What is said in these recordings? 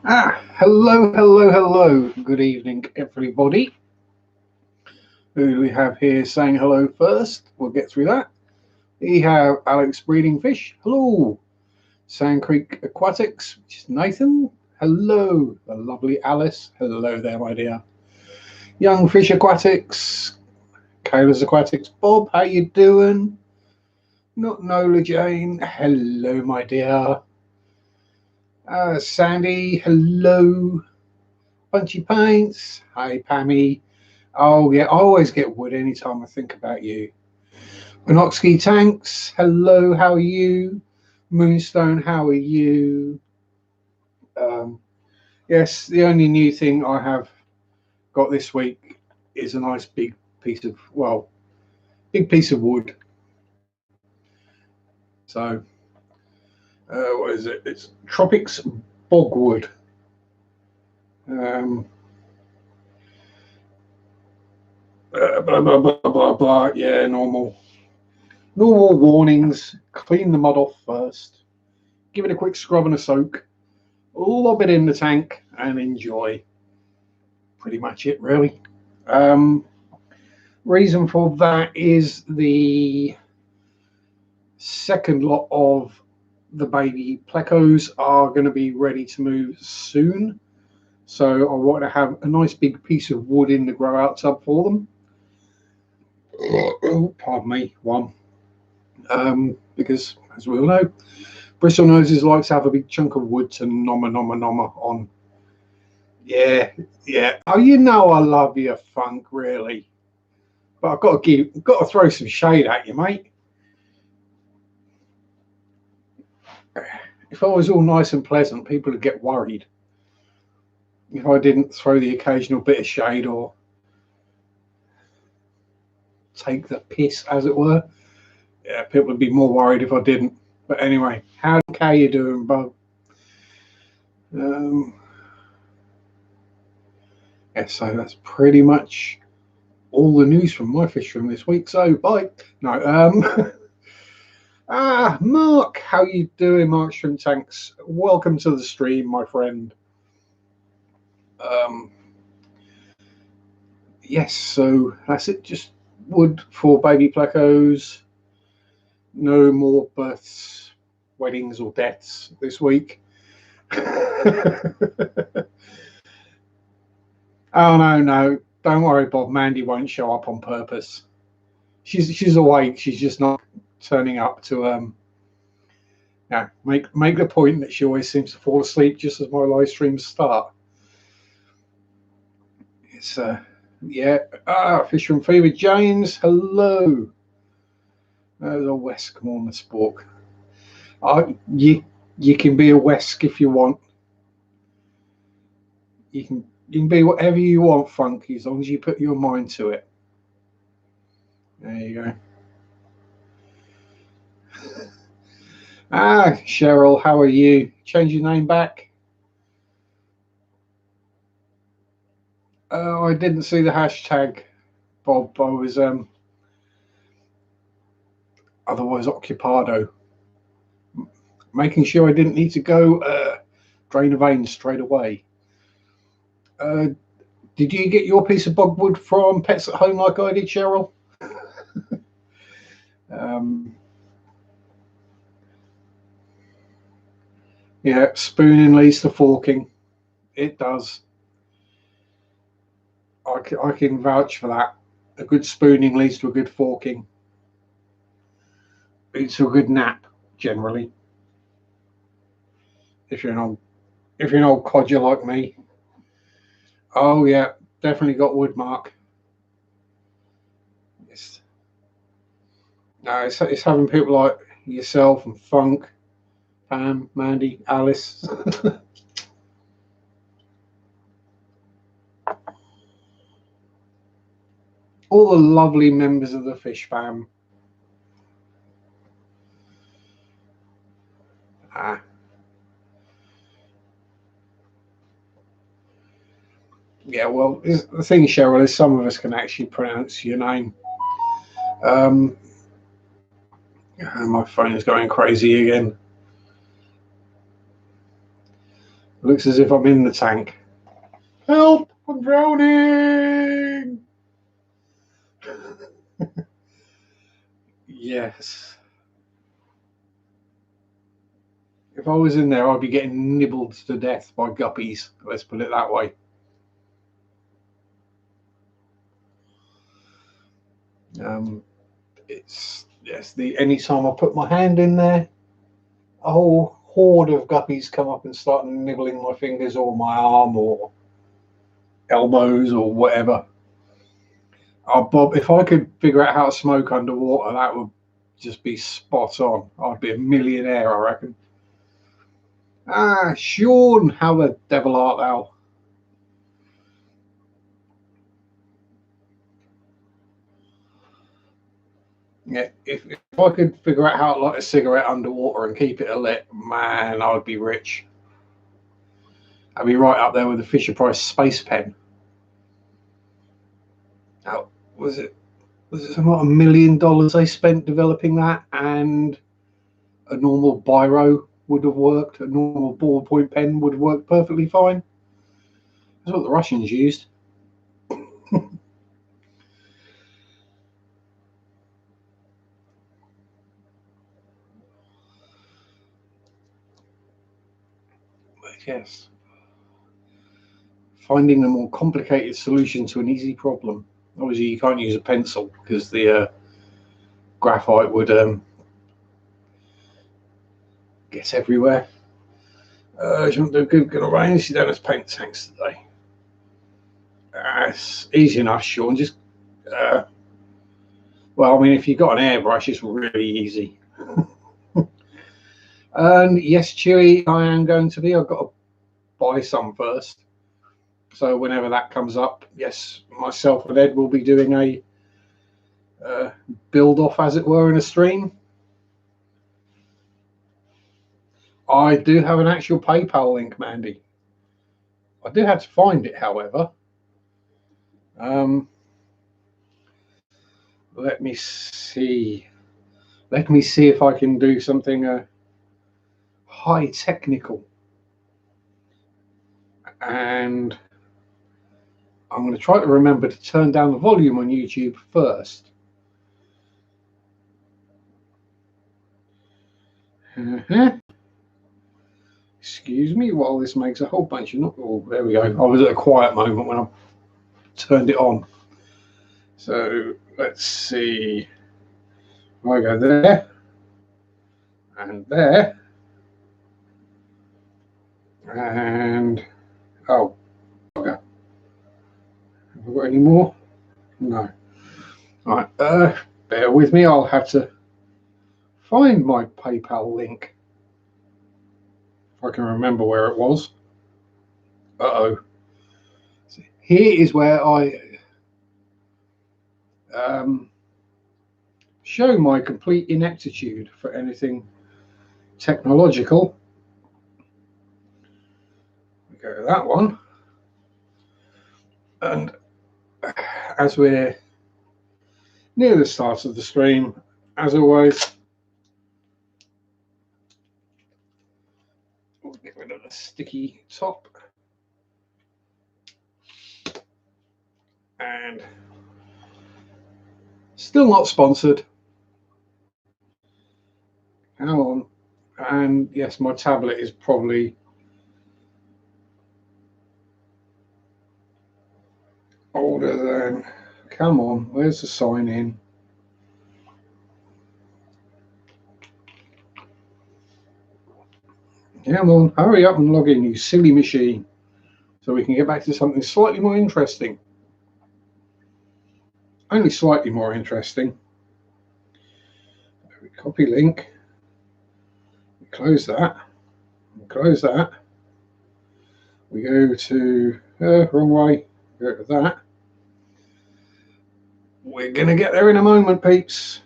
Hello. Good evening, everybody. Who do we have here saying hello first? We'll get through that. We have Alex Breeding Fish. Hello. Sand Creek Aquatics, which is Nathan. Hello. The lovely Alice. Hello there, my dear. Young Fish Aquatics. Kayla's Aquatics. Bob, how you doing? Not Nola Jane. Hello, my dear. Sandy. Hello. Punchy Paints. Hi, Pammy. Oh yeah, I always get wood anytime I think about you. Monoxky Tanks, hello, how are you? Moonstone, how are you? Um, yes, the only new thing I have got this week is a nice big piece of wood. So, what is it? It's Tropics Bogwood. Um, blah blah blah blah blah. Yeah, normal warnings. Clean the mud off first. Give it a quick scrub and a soak. Lob it in the tank and enjoy. Pretty much it, really. Um, Reason for that is the second lot of the baby plecos are going to be ready to move soon. So I want to have a nice big piece of wood in the grow out tub for them. Oh, pardon me, one. Because, as we all know, bristle noses like to have a big chunk of wood to nomma on. Yeah. Oh, you know I love you, Funk, really. But got to throw some shade at you, mate. If I was all nice and pleasant, people would get worried if I didn't throw the occasional bit of shade or take the piss, as it were. Yeah, people would be more worried if I didn't. But anyway, how you doing, bub? Um, yeah, so that's pretty much all the news from my fish room this week. So bye. No. Mark, how you doing, Mark Shrimp Tanks? Welcome to the stream, my friend. Um, yes, so that's it. Just wood for baby plecos. No more births, weddings, or deaths this week. Oh no! Don't worry, Bob. Mandy won't show up on purpose. She's awake. She's just not turning up to make the point that she always seems to fall asleep just as my live streams start. It's yeah. Fisherman Fever James. Hello. There's a Wesk on the spork. You can be a Wesk if you want. You can be whatever you want, Funky, as long as you put your mind to it. There you go. Cheryl, how are you? Change your name back. Oh, I didn't see the hashtag, Bob. I was otherwise occupado, making sure I didn't need to go drain a vein straight away. Uh, did you get your piece of bogwood from Pets at Home like I did, Cheryl? um, yeah, spooning leads to forking. It does. I can vouch for that. A good spooning leads to a good forking. Leads to a good nap, generally. If you're an old codger like me. Oh yeah, definitely got wood, Mark. It's, no, it's having people like yourself and Funk, Pam, Mandy, Alice. All the lovely members of the fish fam. Ah, yeah, well, the thing, Cheryl, is some of us can actually pronounce your name. Um, and my phone is going crazy again. It looks as if I'm in the tank. Help! I'm drowning! Yes. If I was in there, I'd be getting nibbled to death by guppies. Let's put it that way. It's any time I put my hand in there, a whole horde of guppies come up and start nibbling my fingers or my arm or elbows or whatever. Oh, Bob, if I could figure out how to smoke underwater, that would just be spot on. I'd be a millionaire, I reckon. Ah, Sean, how the devil art thou? Yeah, if I could figure out how to light a cigarette underwater and keep it lit, man, I'd be rich. I'd be right up there with the Fisher Price space pen. Now, was it something like $1 million they spent developing that, and a normal biro would have worked, a normal ballpoint pen would have worked perfectly fine. That's what the Russians used. Yes. Finding a more complicated solution to an easy problem. Obviously, you can't use a pencil because the graphite would get everywhere. She won't do good, going to rain. She don't have paint tanks today. It's easy enough, Sean. Just, well, I mean, if you've got an airbrush, it's really easy. And yes, Chewy, I am going to be. I've got to buy some first. So whenever that comes up, yes, myself and Ed will be doing a build off, as it were, in a stream. I do have an actual PayPal link, Mandy. I do have to find it, however. Let me see. Let me see if I can do something high technical. And I'm going to try to remember to turn down the volume on YouTube first. Excuse me while this makes a whole bunch of... Oh, there we go. I was at a quiet moment when I turned it on. So let's see. I go there and there and oh, okay. Have I got any more? No. All right. Bear with me. I'll have to find my PayPal link if I can remember where it was. Uh-oh. Here is where I show my complete ineptitude for anything technological. We go to that one. And as we're near the start of the stream, as always, we'll get rid of the sticky top. And still not sponsored. Hang on. And yes, my tablet is probably older than... Come on, where's the sign in? Come on, hurry up and log in, you silly machine, so we can get back to something slightly more interesting. Only slightly more interesting. We copy link. We close that. We close that. We go to wrong way. Go to that. We're gonna get there in a moment, peeps.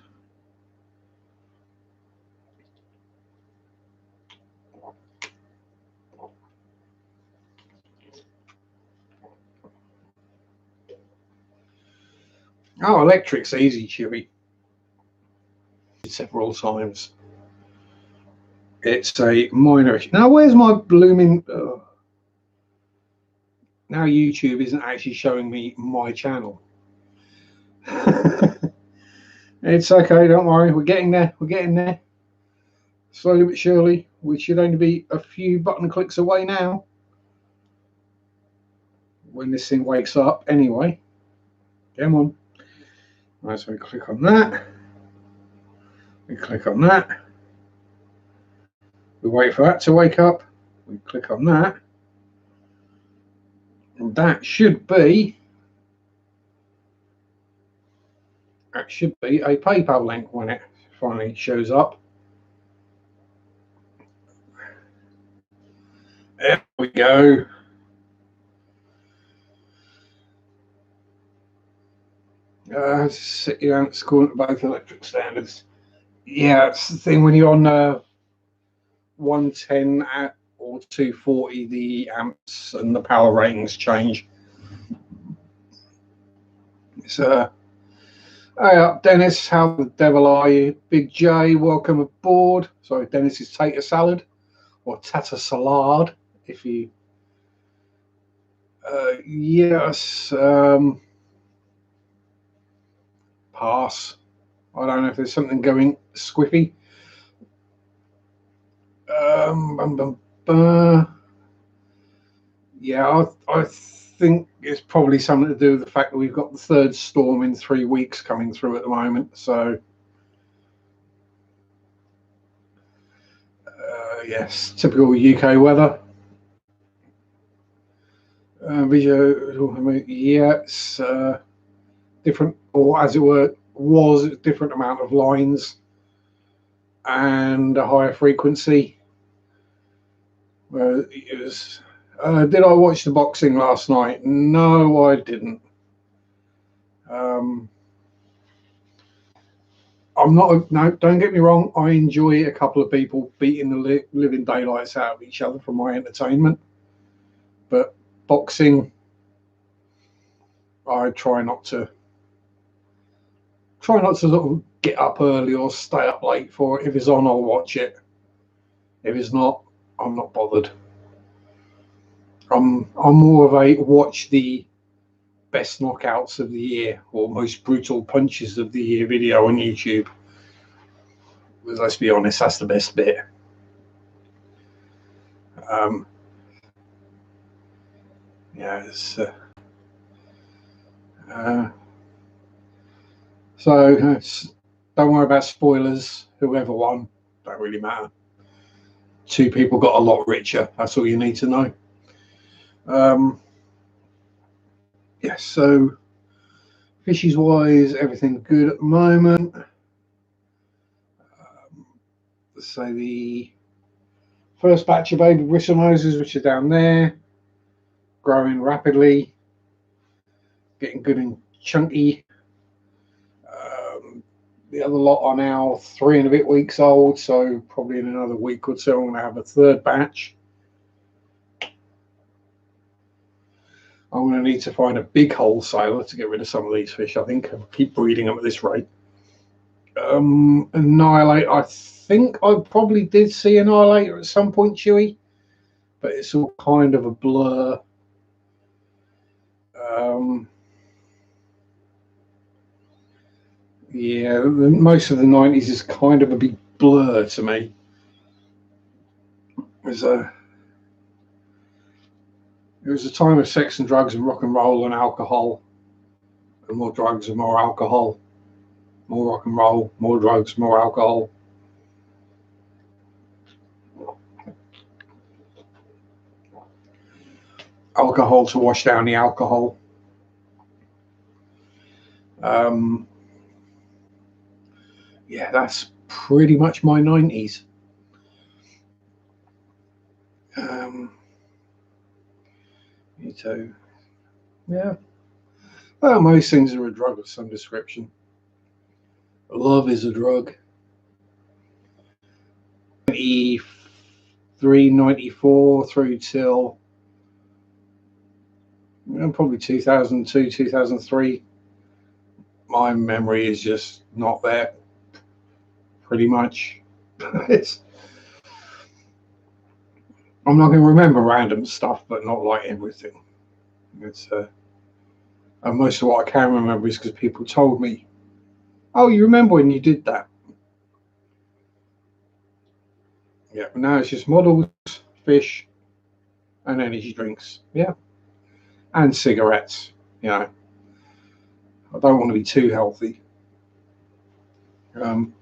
Oh, electric's easy, Chewy. Several times. It's a minor issue. Now, where's my blooming... Now YouTube isn't actually showing me my channel. It's okay, don't worry, we're getting there, slowly but surely. We should only be a few button clicks away now, when this thing wakes up anyway. Come on. Right, so we click on that, we click on that, we wait for that to wake up, we click on that, and that should be a PayPal link when it finally shows up. There we go. Sit you down at school at both electric standards. Yeah, it's the thing when you're on 110 or 240, the amps and the power ratings change. So, hey up, Dennis. How the devil are you? Big J, welcome aboard. Sorry, Dennis is tater salad or tater salad, if you. Yes. Pass. I don't know if there's something going squiffy. Yeah, I think it's probably something to do with the fact that we've got the third storm in 3 weeks coming through at the moment. So, yes, typical UK weather. Video, yeah, it's different, or as it were, was a different amount of lines and a higher frequency. It was. Did I watch the boxing last night? No, I didn't. I'm not. No, don't get me wrong. I enjoy a couple of people beating the living daylights out of each other for my entertainment. But boxing, I try not to sort of get up early or stay up late for it. If it's on, I'll watch it. If it's not, I'm not bothered. I'm more of a watch the best knockouts of the year or most brutal punches of the year video on YouTube. Because let's be honest, that's the best bit. Yeah, it's, so don't worry about spoilers. Whoever won, don't really matter. Two people got a lot richer. That's all you need to know. Yeah, so fishies wise, everything good at the moment. So the first batch of baby bristle noses, which are down there, growing rapidly, getting good and chunky. The other lot are now 3 and a bit weeks old, so probably in another week or two I'm going to have a third batch. I'm going to need to find a big wholesaler to get rid of some of these fish. I think I'll keep breeding them at this rate. Annihilate, I think I probably did see Annihilator at some point, Chewy, but it's all kind of a blur. Yeah, most of the 90s is kind of a big blur to me. It was a time of sex and drugs and rock and roll and alcohol. And more drugs and more alcohol. More rock and roll, more drugs, more alcohol. Alcohol to wash down the alcohol. Yeah, that's pretty much my 90s. Me too. Yeah. Well, most things are a drug of some description. Love is a drug. 93, 94 through till probably 2002, 2003. My memory is just not there. Pretty much. I'm not going to remember random stuff, but not like everything. It's and most of what I can remember is because people told me, "Oh, you remember when you did that?" Yeah, but now it's just models, fish, and energy drinks. Yeah, and cigarettes. You know, I don't want to be too healthy. Um,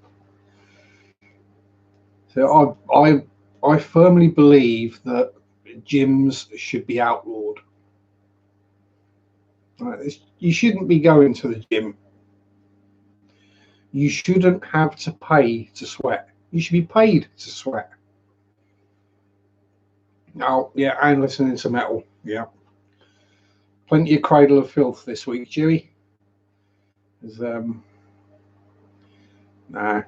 so I firmly believe that gyms should be outlawed. You shouldn't be going to the gym. You shouldn't have to pay to sweat. You should be paid to sweat. Oh, yeah, and listening to metal. Yeah. Plenty of Cradle of Filth this week, Dewey. Nah,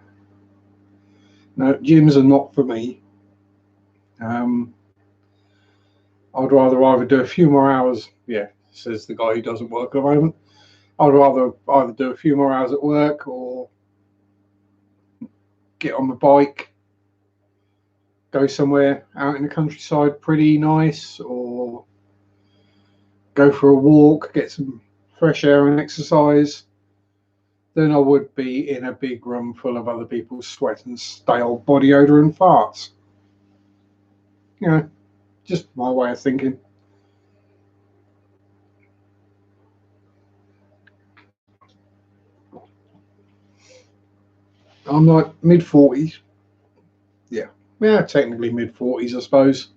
no, gyms are not for me. I'd rather either do a few more hours. Yeah, says the guy who doesn't work at the moment. I'd rather either do a few more hours at work or get on the bike, go somewhere out in the countryside pretty nice, or go for a walk, get some fresh air and exercise, than I would be in a big room full of other people's sweat and stale body odor and farts. You know, just my way of thinking. I'm like mid-40s. Yeah. Yeah, technically mid-40s, I suppose.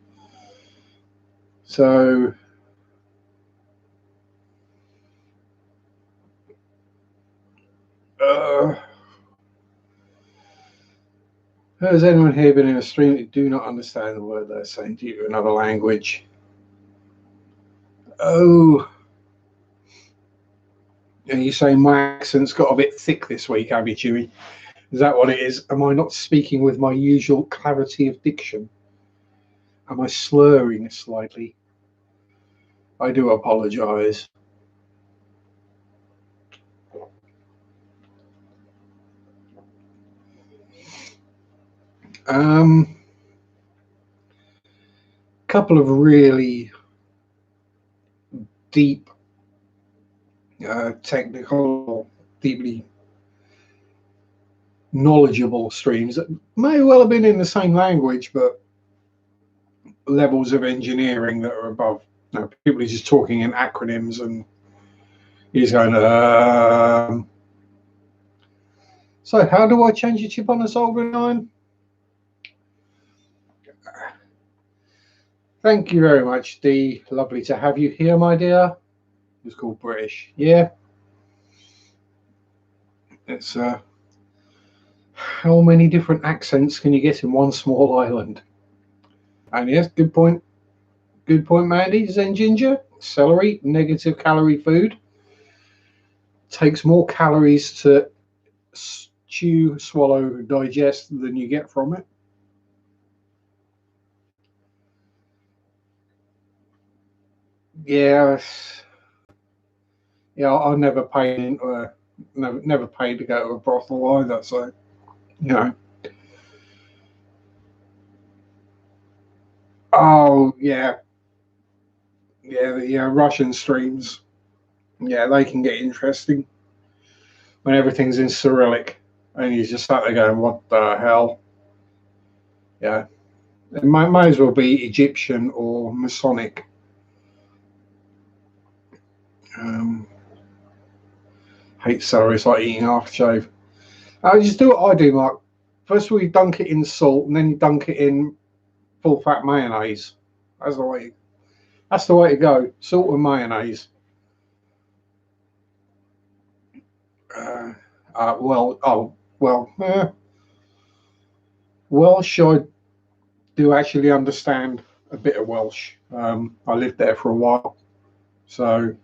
So, uh, has anyone here been in a stream that do not understand the word they're saying to you in another language? Oh, and you say my accent's got a bit thick this week, have you, Chewy? Is that what it is? Am I not speaking with my usual clarity of diction? Am I slurring slightly? I do apologise. Couple of really deep, technical, deeply knowledgeable streams that may well have been in the same language, but levels of engineering that are above. You know, people are just talking in acronyms, and he's going. So, how do I change a chip on a soldering iron? Thank you very much, Dee. Lovely to have you here, my dear. It's called British. Yeah. It's how many different accents can you get in one small island? And yes, good point. Good point, Mandy. Zen ginger, celery, negative calorie food. Takes more calories to chew, swallow, digest than you get from it. Yes. Yeah, I never paid into never paid to go to a brothel either. So, you know. Oh yeah, yeah, Russian streams. Yeah, they can get interesting when everything's in Cyrillic, and you just sat there going, "What the hell?" Yeah, it might as well be Egyptian or Masonic. Um, hate celery. It's like eating aftershave. Just do what I do, Mark. First of all, you dunk it in salt, and then you dunk it in full fat mayonnaise. That's the way. That's the way to go. Salt and mayonnaise. Uh, Welsh. I do actually understand a bit of Welsh. I lived there for a while, so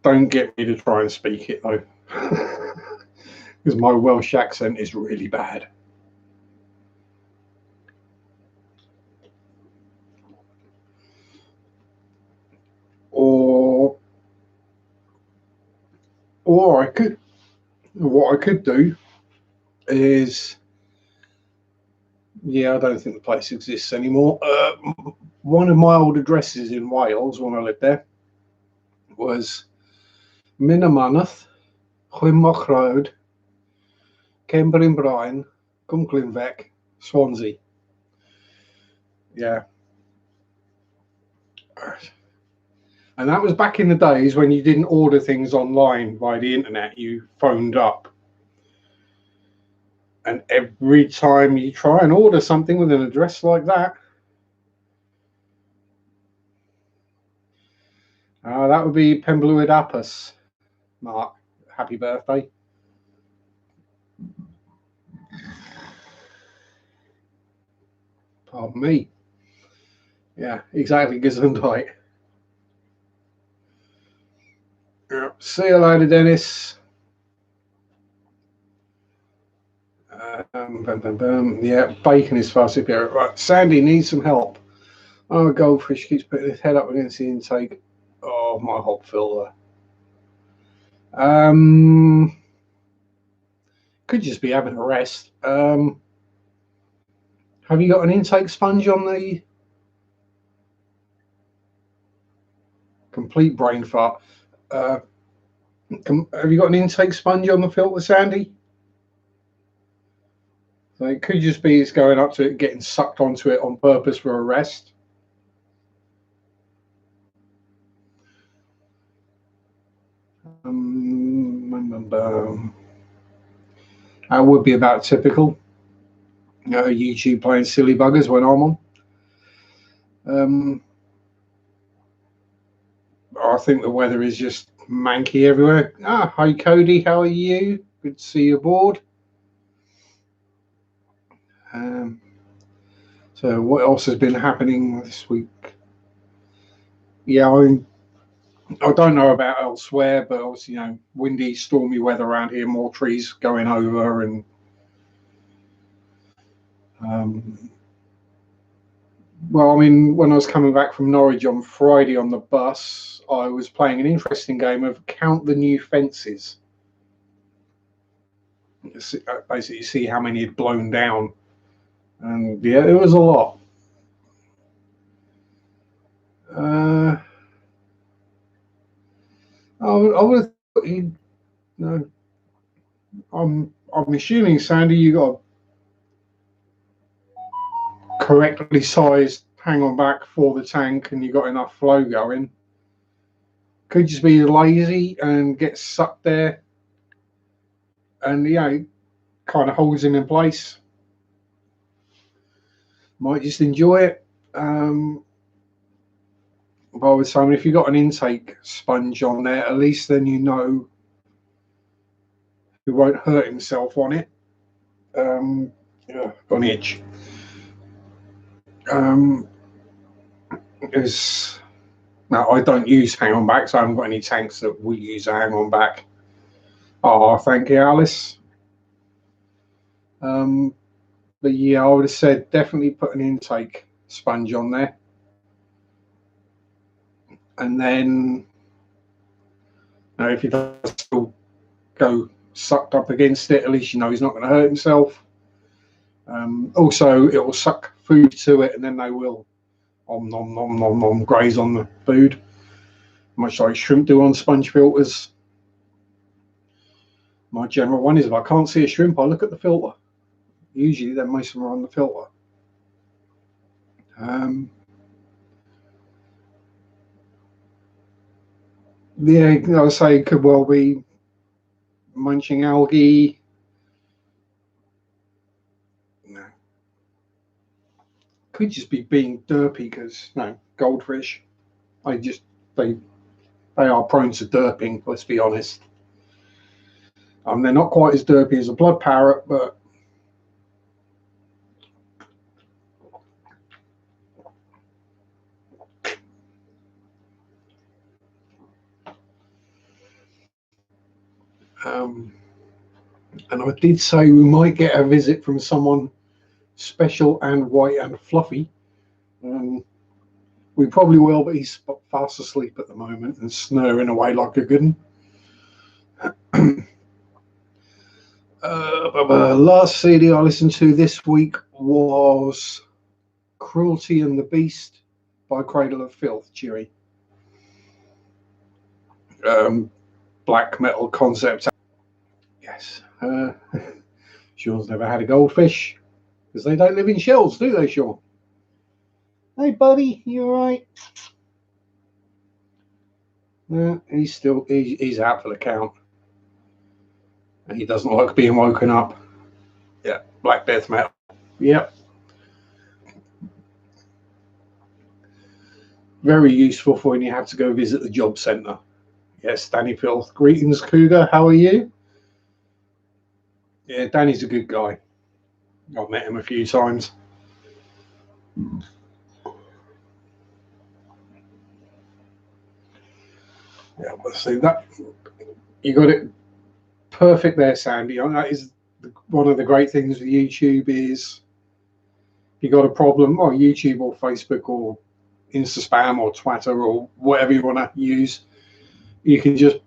don't get me to try and speak it though, because my Welsh accent is really bad. Or, or what I could do is, yeah, I don't think the place exists anymore. One of my old addresses in Wales when I lived there was Minamanath, Chwimoch Road, Cembryn Bryan, Cwmglinfec, Swansea. Yeah. And that was back in the days when you didn't order things online via the internet, you phoned up. And every time you try and order something with an address like that, that would be Pemblwyd Apus. Mark, happy birthday. Pardon me. Yeah, exactly, Gesundheit. Yeah. See you later, Dennis. Yeah, bacon is far superior. Right, Sandy needs some help. Oh, goldfish keeps putting his head up against the intake. Oh, my hop filter. Could just be having a rest. Have you got an intake sponge on the complete brain fart? Have you got an intake sponge on the filter, Sandy? So it could just be it's going up to it, getting sucked onto it on purpose for a rest. That would be about typical. YouTube playing silly buggers when I'm on. I think the weather is just manky everywhere. Hi Cody, how are you? Good to see you aboard. So what else has been happening this week? Yeah, I don't know about elsewhere, but obviously, windy, stormy weather around here, more trees going over, and well, I mean, when I was coming back from Norwich on Friday on the bus, I was playing an interesting game of Count the New Fences. Basically, you see how many had blown down, and yeah, it was a lot. I would have thought he'd, I'm assuming, Sandy, you got a correctly sized hang on back for the tank and you got enough flow going. Could just be lazy and get sucked there, and kind of holds him in place. Might just enjoy it. But I was saying, if you've got an intake sponge on there, at least then you know he won't hurt himself on it. Got an itch. Now, I don't use hang on backs. I haven't got any tanks that we use a hang on back. Oh, thank you, Alice. But yeah, I would have said definitely put an intake sponge on there. And then if he does still go sucked up against it, at least you know he's not going to hurt himself. Also, it will suck food to it, and then they will nom nom nom nom graze on the food, much like shrimp do on sponge filters. My general one is if I can't see a shrimp, I look at the filter. Usually, then most of them are on the filter. Yeah, I would say it could well be munching algae. No. Could just be being derpy because goldfish. They are prone to derping. Let's be honest. They're not quite as derpy as a blood parrot, but and I did say we might get a visit from someone special and white and fluffy. We probably will, but he's fast asleep at the moment and snoring away like a good one. Last CD I listened to this week was Cruelty and the Beast by Cradle of Filth, Chewy. Black metal concept. Yes. Sean's never had a goldfish because they don't live in shells, do they, Sean? Hey, buddy, you all right? He's out for the count, and he doesn't like being woken up. Yeah, black death metal. Yep. Very useful for when you have to go visit the job centre. Yes, Danny Filth. Greetings, Cougar. How are you? Yeah, Danny's a good guy. I've met him a few times. Yeah, let's see that. You got it perfect there, Sandy. That is one of the great things with YouTube is if you got a problem, or YouTube or Facebook or Insta Spam or Twitter or whatever you want to use, you can just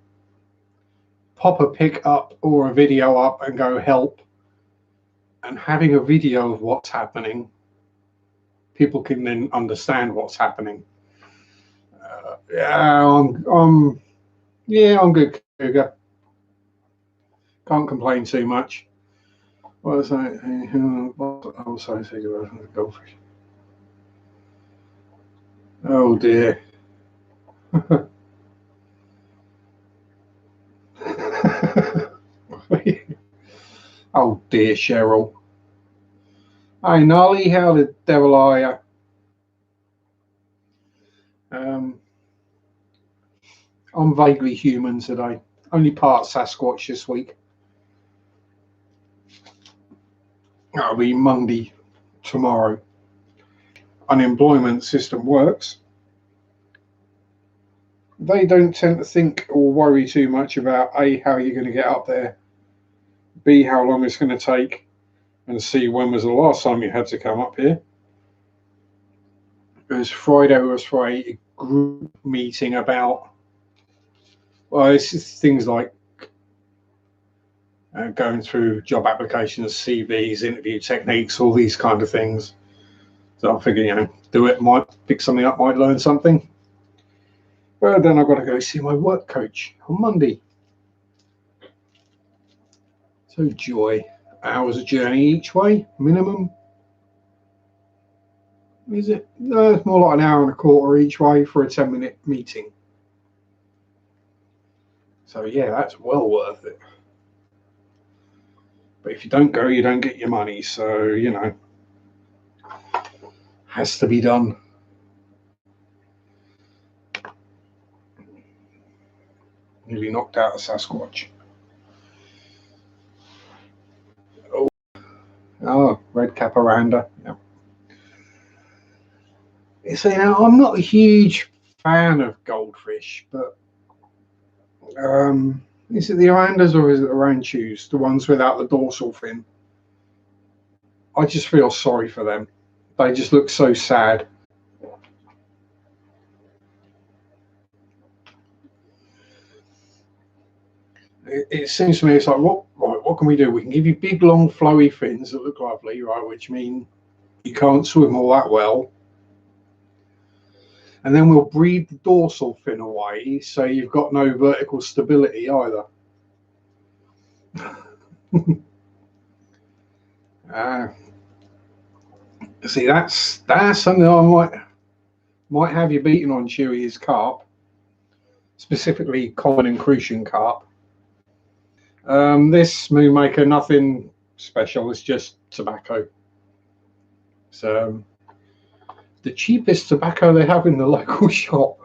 pop a pic up or a video up and go help. And having a video of what's happening, people can then understand what's happening. I'm good, Cougar. Can't complain too much. What was I? What else I think about the goldfish? Oh dear. Oh dear, Cheryl. Hi, Nolly. How the devil are you? I'm vaguely human today. Only part Sasquatch this week. That'll be Monday tomorrow. Unemployment system works. They don't tend to think or worry too much about A, how you're going to get up there, B, how long it's going to take, and C, when was the last time you had to come up here. Because Friday was for a group meeting about, well, it's just things like going through job applications, CVs, interview techniques, all these kind of things. So I figured, do it, might pick something up, might learn something. But then I've got to go see my work coach on Monday. So joy, hours of journey each way, minimum. Is it? No, it's more like an hour and a quarter each way for a 10-minute meeting. So yeah, that's well worth it. But if you don't go, you don't get your money. So, has to be done. Nearly knocked out a Sasquatch. Oh, red caparanda. Yeah. So, I'm not a huge fan of goldfish, but is it the Arandas or is it the Ranchus, the ones without the dorsal fin? I just feel sorry for them. They just look so sad. It seems to me it's like, what can we do? We can give you big, long, flowy fins that look lovely, right? Which mean you can't swim all that well. And then we'll breed the dorsal fin away, so you've got no vertical stability either. See, that's something I might have you beaten on, Chewy, is carp, specifically common and crucian carp. This Moonmaker, nothing special, it's just tobacco. So the cheapest tobacco they have in the local shop.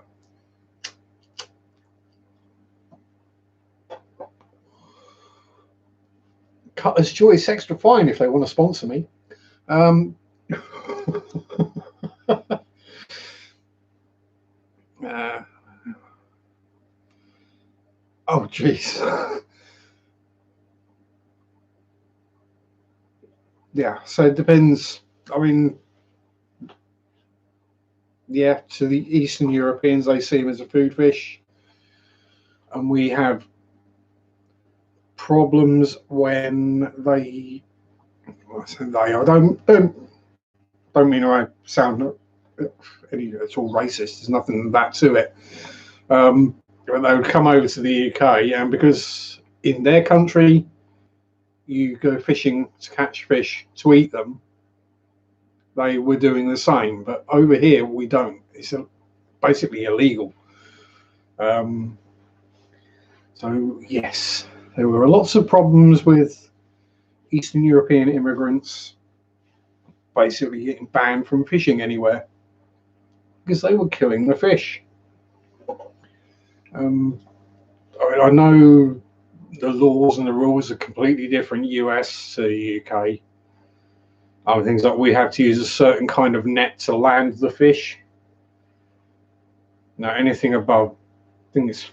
Cutter's Choice extra fine if they want to sponsor me. Oh jeez. Yeah, so it depends. I mean, yeah, to the Eastern Europeans, they see them as a food fish, and we have problems when they. I don't mean I sound it's all racist. There's nothing that to it. But they would come over to the UK, and because in their country you go fishing to catch fish to eat them, they were doing the same. But over here we don't. It's basically illegal. So yes, there were lots of problems with Eastern European immigrants basically getting banned from fishing anywhere because they were killing the fish. I know the laws and the rules are completely different US to the UK. Things like we have to use a certain kind of net to land the fish. Now anything above, I think it's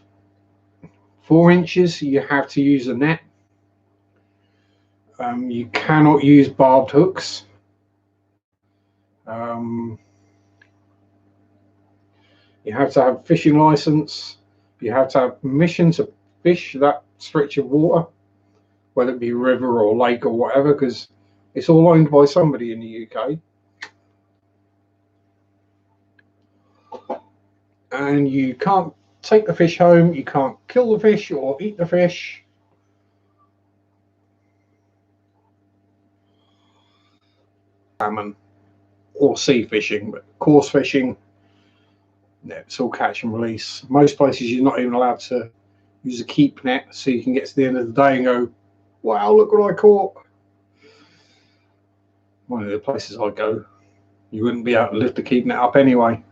4 inches, you have to use a net. You cannot use barbed hooks. You have to have a fishing license. You have to have permission to fish that stretch of water, whether it be river or lake or whatever, because it's all owned by somebody in the UK. And you can't take the fish home, you can't kill the fish or eat the fish. Salmon or sea fishing, but coarse fishing, it's all catch and release. Most places you're not even allowed to use a keep net, so you can get to the end of the day and go, wow, look what I caught. One of the places I go, you wouldn't be able to lift the keep net up anyway.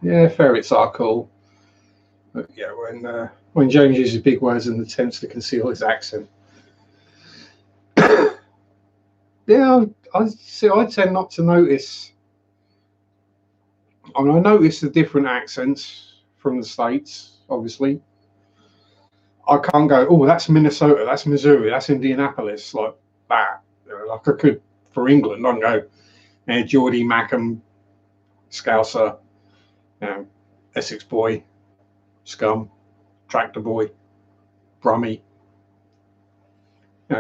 Yeah, ferrets are cool. But yeah, when James uses big words and attempts to conceal his accent. Yeah, I tend not to notice. I mean, I notice the different accents from the States, obviously. I can't go, oh, that's Minnesota, that's Missouri, that's Indianapolis, like that. Like I could for England, I can go, Geordie, Mackham, Scouser, Essex boy, Scum, Tractor boy, Brummie.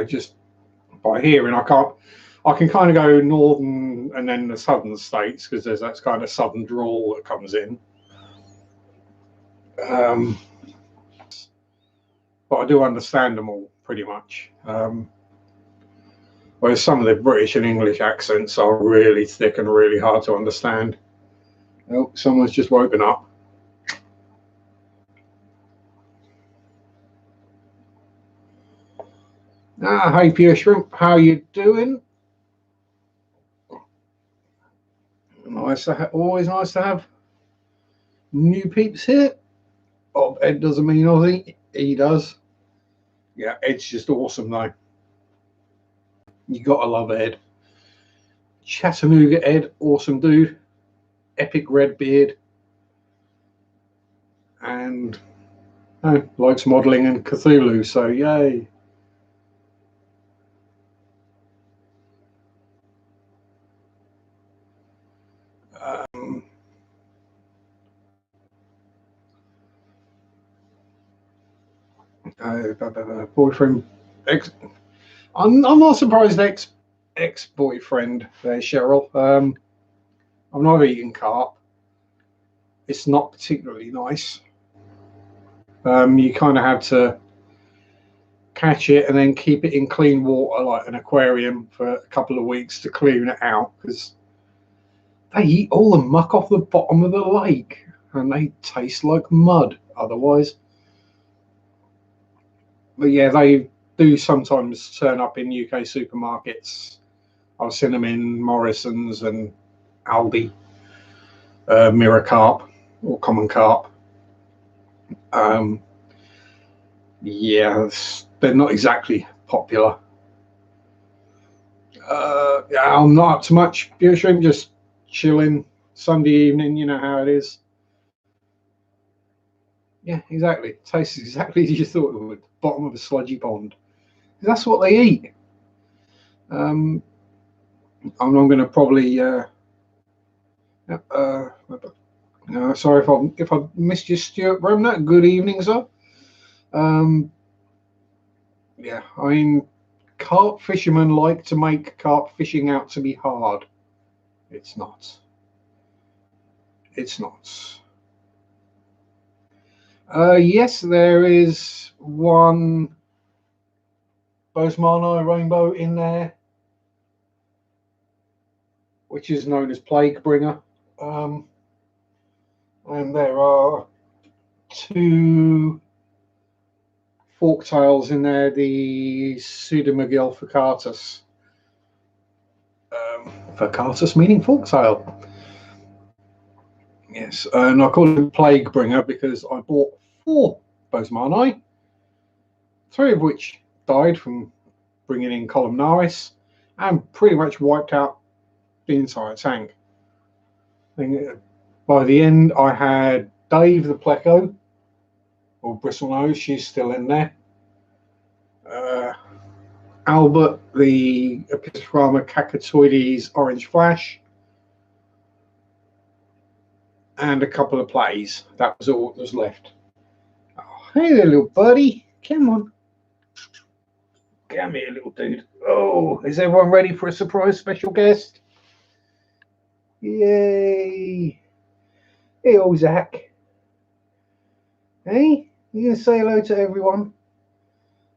Just by hearing, I can kind of go northern and then the southern states because there's that kind of southern drawl that comes in. But I do understand them all pretty much. Whereas some of the British and English accents are really thick and really hard to understand. Oh, someone's just woken up. Hey, Pure Shrimp, how you doing? Always nice to have new peeps here. Oh, Ed doesn't mean Aussie. He does. Yeah, Ed's just awesome though. You gotta love Ed. Chattanooga Ed, awesome dude. Epic red beard. And likes modelling and Cthulhu, so yay. Boyfriend, I'm not surprised. Ex-boyfriend there, Cheryl. I've never eaten carp. It's not particularly nice. You kind of have to catch it and then keep it in clean water, like an aquarium, for a couple of weeks to clean it out because they eat all the muck off the bottom of the lake and they taste like mud otherwise. But yeah, they do sometimes turn up in UK supermarkets. I've seen them in Morrison's and Aldi, mirror carp or common carp. Yeah, they're not exactly popular. Yeah, I'm not up to much. Pure Shrimp, just chilling Sunday evening. You know how it is. Yeah, exactly. It tastes exactly as you thought it would. Bottom of a sludgy pond. That's what they eat. I'm going to probably. No, sorry if I missed you, Stuart Bremner. Good evening, sir. Yeah, I mean, carp fishermen like to make carp fishing out to be hard. It's not. It's not. Yes, there is one Boesmani rainbow in there, which is known as plague bringer. And there are two forktails in there, the Pseudomugil furcatus. Furcatus meaning forktail. Yes, and I call it plague bringer because I bought 4 Boesmani, 3 of which died from bringing in columnaris and pretty much wiped out the entire tank. By the end, I had Dave the pleco, or bristlenose, she's still in there. Albert the Epistrophama cacatoides orange flash, and a couple of plays. That was all that was left. Oh, hey there, little buddy. Come on. Come here, little dude. Oh, is everyone ready for a surprise special guest? Yay. Hey, old Zach. Hey, you going to say hello to everyone?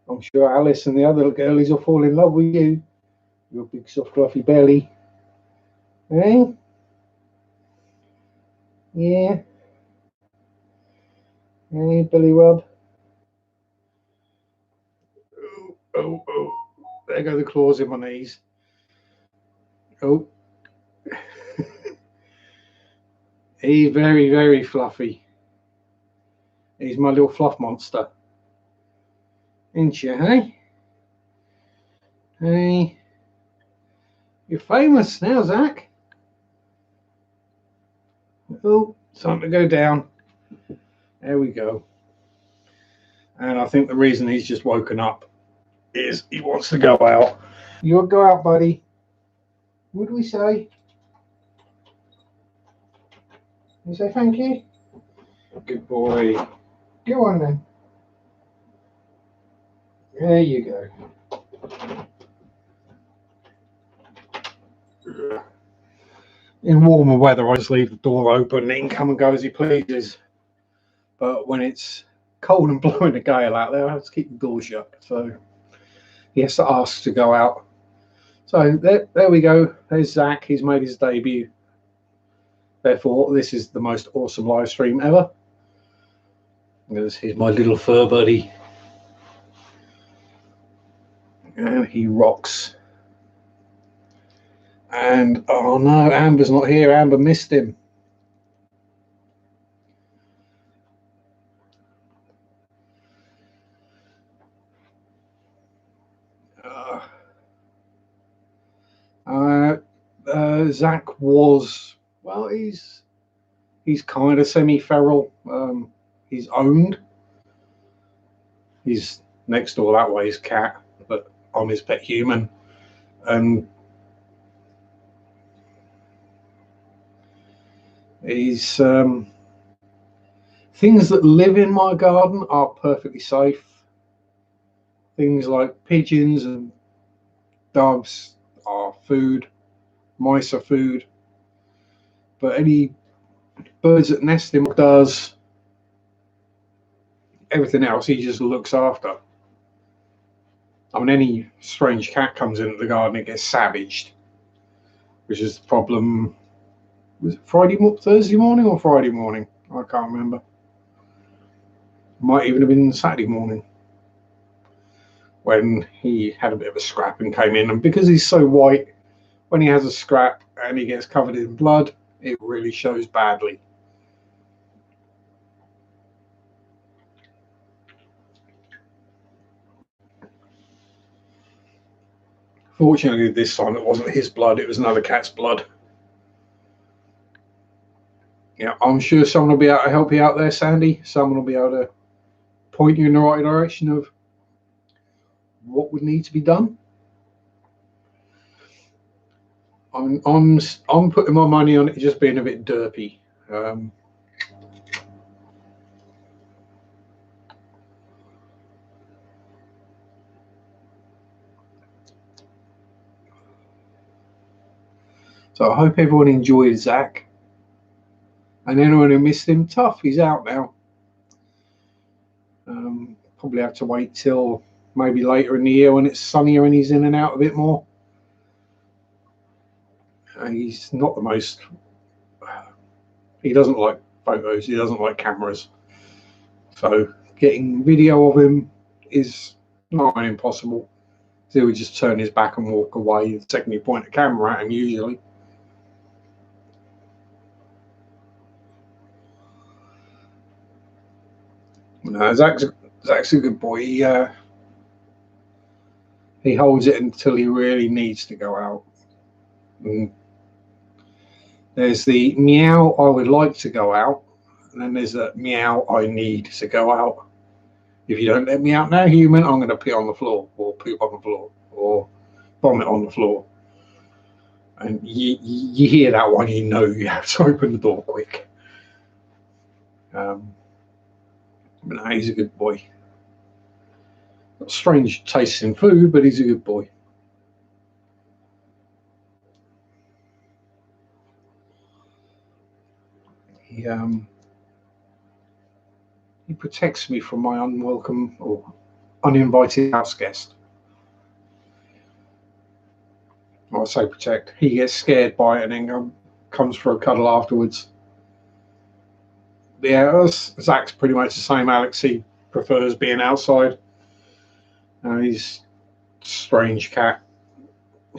I'm sure Alice and the other girlies will fall in love with you. Your big, soft, fluffy belly. Hey? Yeah. Hey, belly rub. Oh. There go the claws in my knees. Oh. He's very, very fluffy. He's my little fluff monster. Ain't you, hey? Hey. You're famous now, Zach. Oh, time to go down. There we go. And I think the reason he's just woken up is he wants to go out. You'll go out, buddy. What do we say? You say thank you? Good boy. Go on then. There you go. In warmer weather, I just leave the door open and he can come and go as he pleases. But when it's cold and blowing a gale out there, I have to keep the door shut. So he has to ask to go out. So there we go. There's Zach. He's made his debut. Therefore, this is the most awesome live stream ever. Here's my little fur buddy. And he rocks. And oh no, Amber's not here. Amber missed him. Zach was, well, he's kind of semi-feral. He's owned. He's next door that way is cat, but I'm his pet human. And he's things that live in my garden are perfectly safe. Things like pigeons and doves are food. Mice are food. But any birds that nest in does. Everything else he just looks after. I mean, any strange cat comes into the garden, it gets savaged, which is the problem. Was it Thursday morning or Friday morning? I can't remember. Might even have been Saturday morning when he had a bit of a scrap and came in. And because he's so white, when he has a scrap and he gets covered in blood, it really shows badly. Fortunately, this time it wasn't his blood, it was another cat's blood. Yeah, I'm sure someone will be able to help you out there, Sandy. Someone will be able to point you in the right direction of what would need to be done. I'm putting my money on it just being a bit derpy. So I hope everyone enjoyed Zach. And anyone who missed him, tough, he's out now. Probably have to wait till maybe later in the year when it's sunnier and he's in and out a bit more. He's not the most. He doesn't like photos. He doesn't like cameras. So getting video of him is not impossible. He would just turn his back and walk away the second you point a camera at him, usually. No, Zach's a good boy. He holds it until he really needs to go out. And there's the meow, I would like to go out, and then there's a meow, I need to go out. If you don't let me out now, human, I'm going to pee on the floor, or poop on the floor, or vomit on the floor. And you hear that one, you know you have to open the door quick. But no, he's a good boy. Got strange tastes in food, but he's a good boy. He protects me from my unwelcome or uninvited house guest. I say protect. He gets scared by it and then comes for a cuddle afterwards. Yeah, Zach's pretty much the same. Alex, he prefers being outside. He's a strange cat.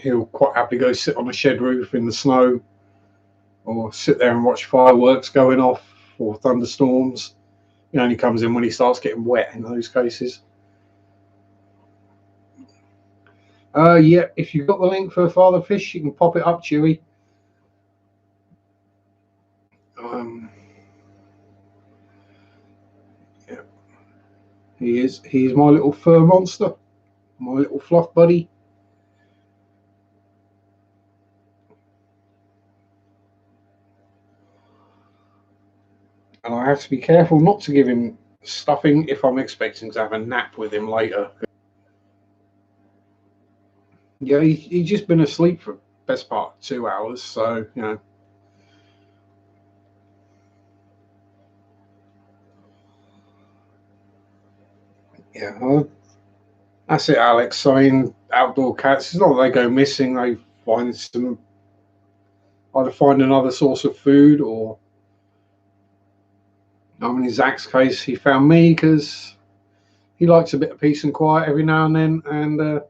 He'll quite happily go sit on a shed roof in the snow, or sit there and watch fireworks going off or thunderstorms. He only comes in when he starts getting wet in those cases. Yeah, if you've got the link for Father Fish, you can pop it up, Chewy. Yeah. He's my little fur monster, my little fluff buddy. And I have to be careful not to give him stuffing if I'm expecting to have a nap with him later. Yeah, he's just been asleep for the best part of 2 hours, so, you know. Yeah, that's it, Alex. I mean, outdoor cats, it's not that they go missing, they find some, either find another source of food, or, I mean, in Zach's case, he found me because he likes a bit of peace and quiet every now and then, and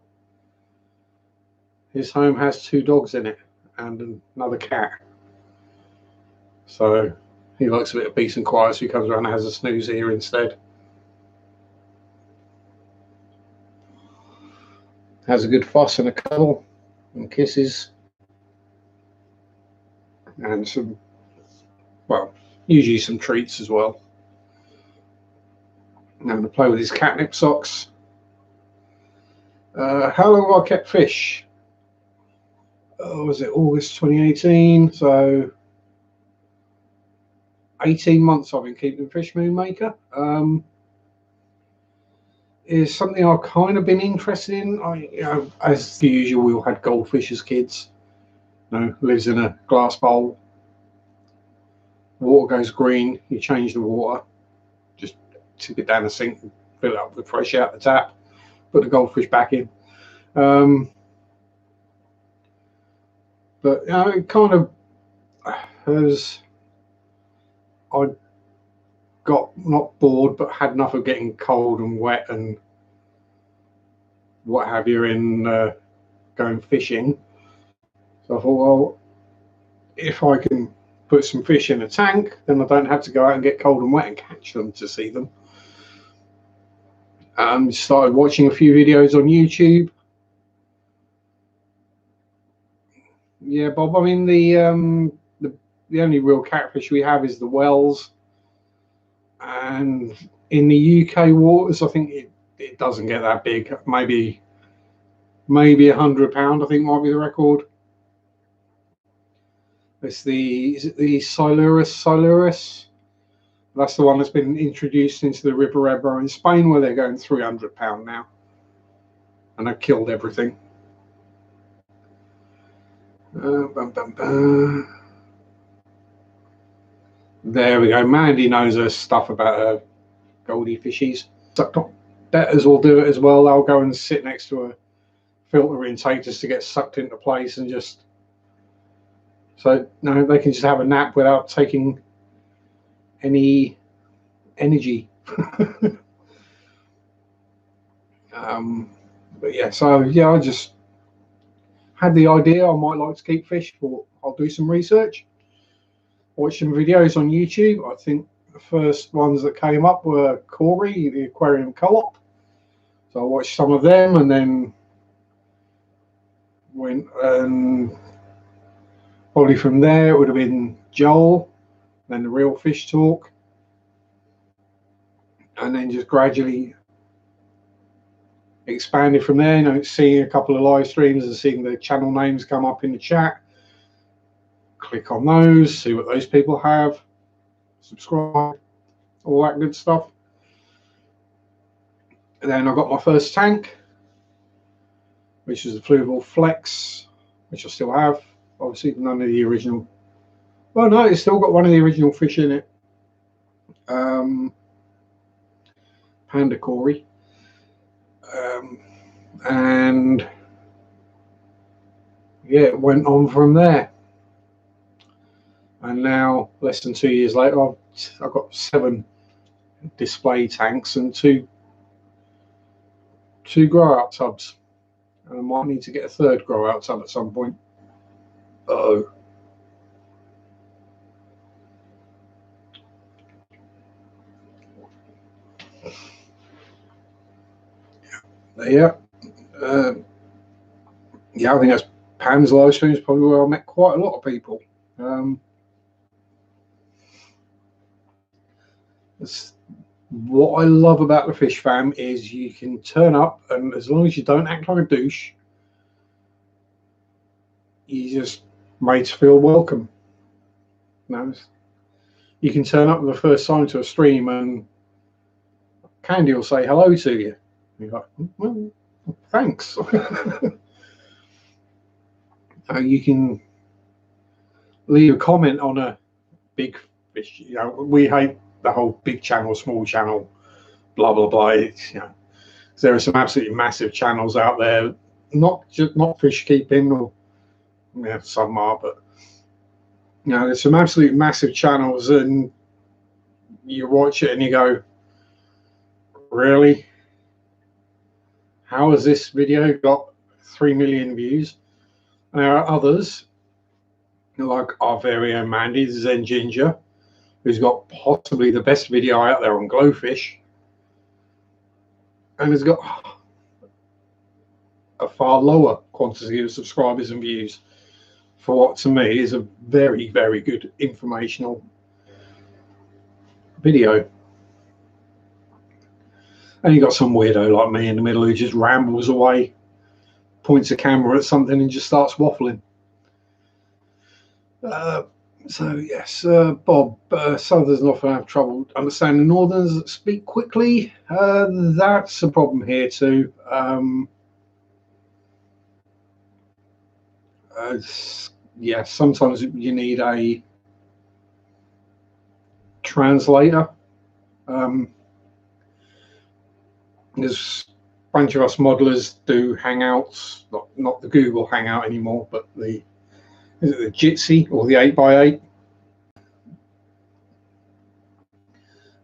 his home has 2 dogs in it and another cat. So he likes a bit of peace and quiet, so he comes around and has a snooze here instead. Has a good fuss and a cuddle and kisses. And some, well, usually some treats as well. And to play with his catnip socks. How long have I kept fish? Was it August 2018? So 18 months I've been keeping fish, Moonmaker. Is something I've kind of been interested in. As usual, we all had goldfish as kids. Lives in a glass bowl. Water goes green. You change the water. Just tip it down the sink, and fill it up with fresh out the tap. Put the goldfish back in. But it kind of has. I got not bored, but had enough of getting cold and wet and what have you in going fishing. So I thought, well, if I can put some fish in a tank, then I don't have to go out and get cold and wet and catch them to see them. Started watching a few videos on YouTube. Yeah, Bob. I mean, the only real catfish we have is the Wells, and in the UK waters, I think it doesn't get that big. Maybe £100, I think, might be the record. Is it the Silurus? That's the one that's been introduced into the River Ebro in Spain, where they're going £300 now, and they've killed everything. Bum, bum, bum. There we go. Mandy knows her stuff about her goldie fishies. Betters will do it as well. They'll go and sit next to a filter intake just to get sucked into place and just so no, they can just have a nap without taking any energy. But yeah, so yeah, I just had the idea I might like to keep fish, but I'll do some research, watch some videos on YouTube. I think the first ones that came up were Corey, the Aquarium Co-op. So I watched some of them, and then went probably from there it would have been Joel, then the Real Fish Talk, and then just gradually expanded from there. You know, seeing a couple of live streams and seeing the channel names come up in the chat. Click on those, see what those people have, subscribe, all that good stuff. And then I got my first tank, which is a Fluval Flex, which I still have. Obviously, none of the original. Well, no, it's still got one of the original fish in it. Panda Corey. And yeah, it went on from there. And now, less than 2 years later, I've got 7 display tanks and two grow out tubs. And I might need to get a 3rd grow out tub at some point. Uh-oh. Yeah. Yeah, I think that's Pam's live stream is probably where I met quite a lot of people. What I love about the Fish Fam is you can turn up, and as long as you don't act like a douche, you just made to feel welcome. You can turn up with the first sign to a stream, and Candy will say hello to you. And you're like, well, thanks. You can leave a comment on a big fish. You know, we hate the whole big channel, small channel, blah blah blah. It's, you know, there are some absolutely massive channels out there, not fish keeping, or yeah, some are, but you know, there's some absolute massive channels, and you watch it and you go, really? How has this video got 3 million views? And there are others like our very own Mandy, Zen Ginger, who's got possibly the best video out there on glowfish, and has got a far lower quantity of subscribers and views for what to me is a very, very good informational video. And you got some weirdo like me in the middle who just rambles away, points a camera at something and just starts waffling. So yes, Bob, Southerners often have trouble understanding Northerners that speak quickly. That's a problem here too. Yeah, sometimes you need a translator. There's a bunch of us modelers do Hangouts, not the Google Hangout anymore, but is it the Jitsi or the 8x8?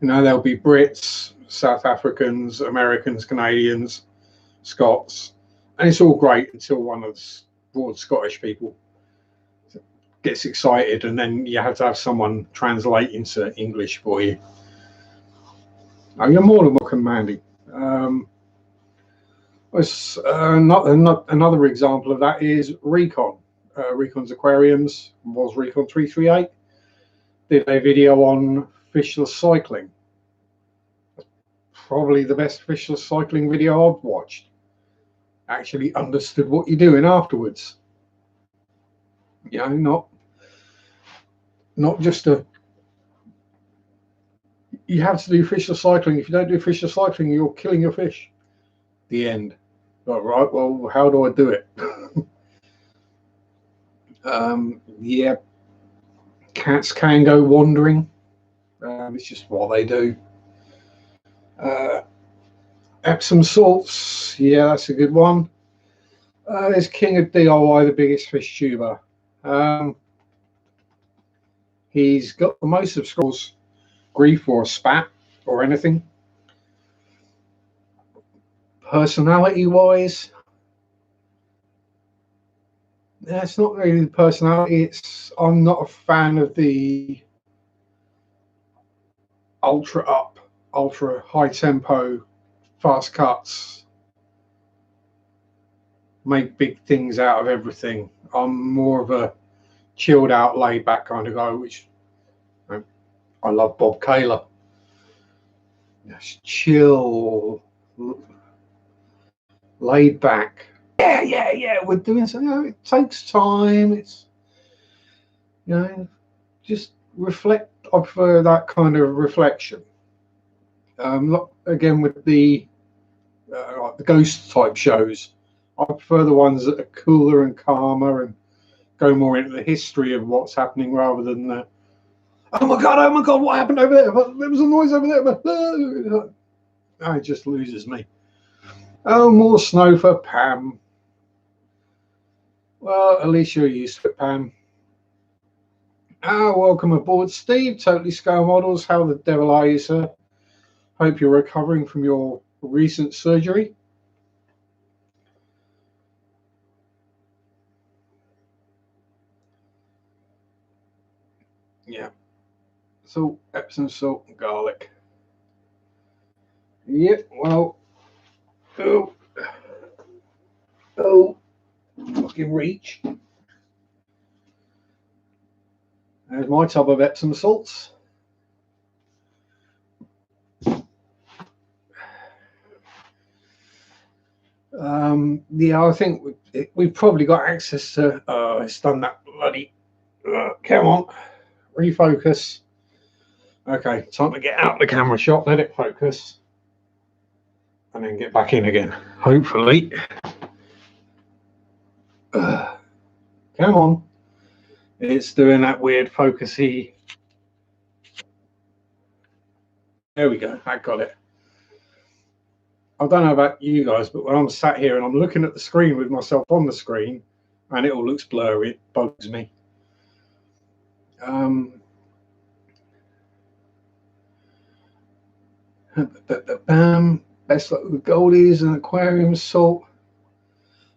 You know, there'll be Brits, South Africans, Americans, Canadians, Scots, and it's all great until one of the broad Scottish people gets excited, and then you have to have someone translate into English for you. Oh, you're more than welcome, Mandy. Another example of that is Recon. Recon's Aquariums was Recon 338. Did a video on fishless cycling. Probably the best fishless cycling video I've watched. Actually understood what you're doing afterwards. You know, not just a. You have to do fishless cycling. If you don't do fishless cycling, you're killing your fish. The end. Right. Well, how do I do it? Yeah, cats can go wandering. It's just what they do. Uh, Epsom salts, yeah, that's a good one. There's King of DIY, the biggest fish tuber. Um, he's got the most subscribers, grief or a spat or anything. Personality wise, yeah, it's not really the personality. It's I'm not a fan of the ultra up, ultra high tempo, fast cuts, make big things out of everything. I'm more of a chilled out, laid back kind of guy, which I love Bob Kaler. Just chill, laid back. Yeah. We're doing something. It takes time. It's just reflect. I prefer that kind of reflection. Again with the like the ghost type shows, I prefer the ones that are cooler and calmer and go more into the history of what's happening rather than the oh my god, what happened over there? There was a noise over there, but it just loses me. Oh, more snow for Pam. Well, at least you're used to it, Pam. Welcome aboard, Steve. Totally Scale Models. How the devil are you, sir? Hope you're recovering from your recent surgery. Yeah. So, Epsom salt and garlic. Yep, well. Oh, fucking reach. There's my tub of Epsom salts. Yeah, I think we've probably got access to. It's done that bloody. Come on, refocus. Okay, time to get out the camera shot. Let it focus, and then get back in again. Hopefully. Come on. It's doing that weird focusy. There we go. I got it. I don't know about you guys, but when I'm sat here and I'm looking at the screen with myself on the screen and it all looks blurry, it bugs me. Best luck with goldies and aquarium salt.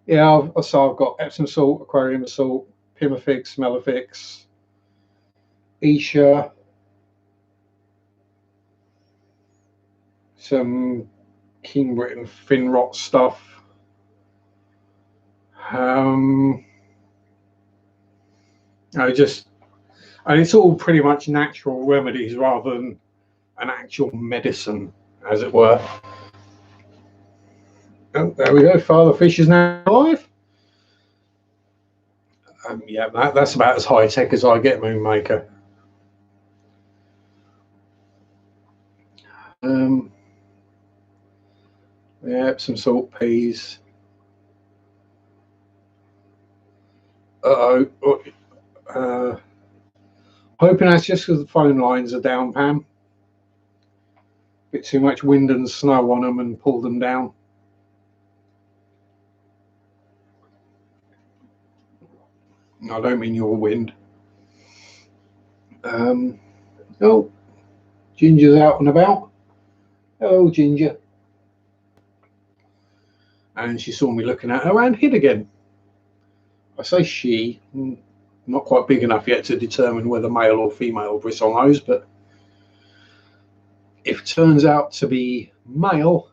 Yeah, I've got Epsom salt, aquarium salt, Pimafix, Melafix, Isha, some King Britain Finrot stuff. And it's all pretty much natural remedies rather than an actual medicine, as it were. Oh, there we go. Father Fish is now alive. Yeah, that's about as high tech as I get, Moonmaker. Yeah, some salt peas. Hoping that's just because the phone lines are down, Pam. Bit too much wind and snow on them and pull them down. I don't mean your wind. Oh, Ginger's out and about. Hello, Ginger. And she saw me looking at her and hid again. I say she, not quite big enough yet to determine whether male or female bristlenose, but if it turns out to be male,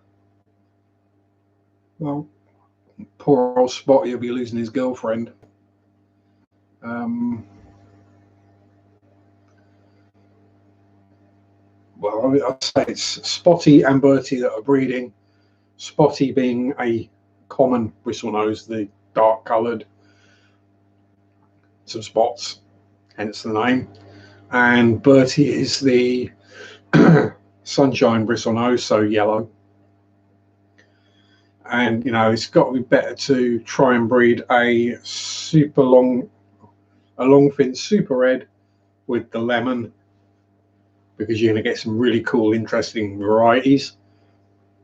well, poor old Spotty will be losing his girlfriend. Well, I'd say it's Spotty and Bertie that are breeding. Spotty being a common bristlenose, the dark coloured, some spots, hence the name. And Bertie is the sunshine bristlenose, so yellow. And it's got to be better to try and breed a super long a longfin super red with the lemon, because you're going to get some really cool, interesting varieties.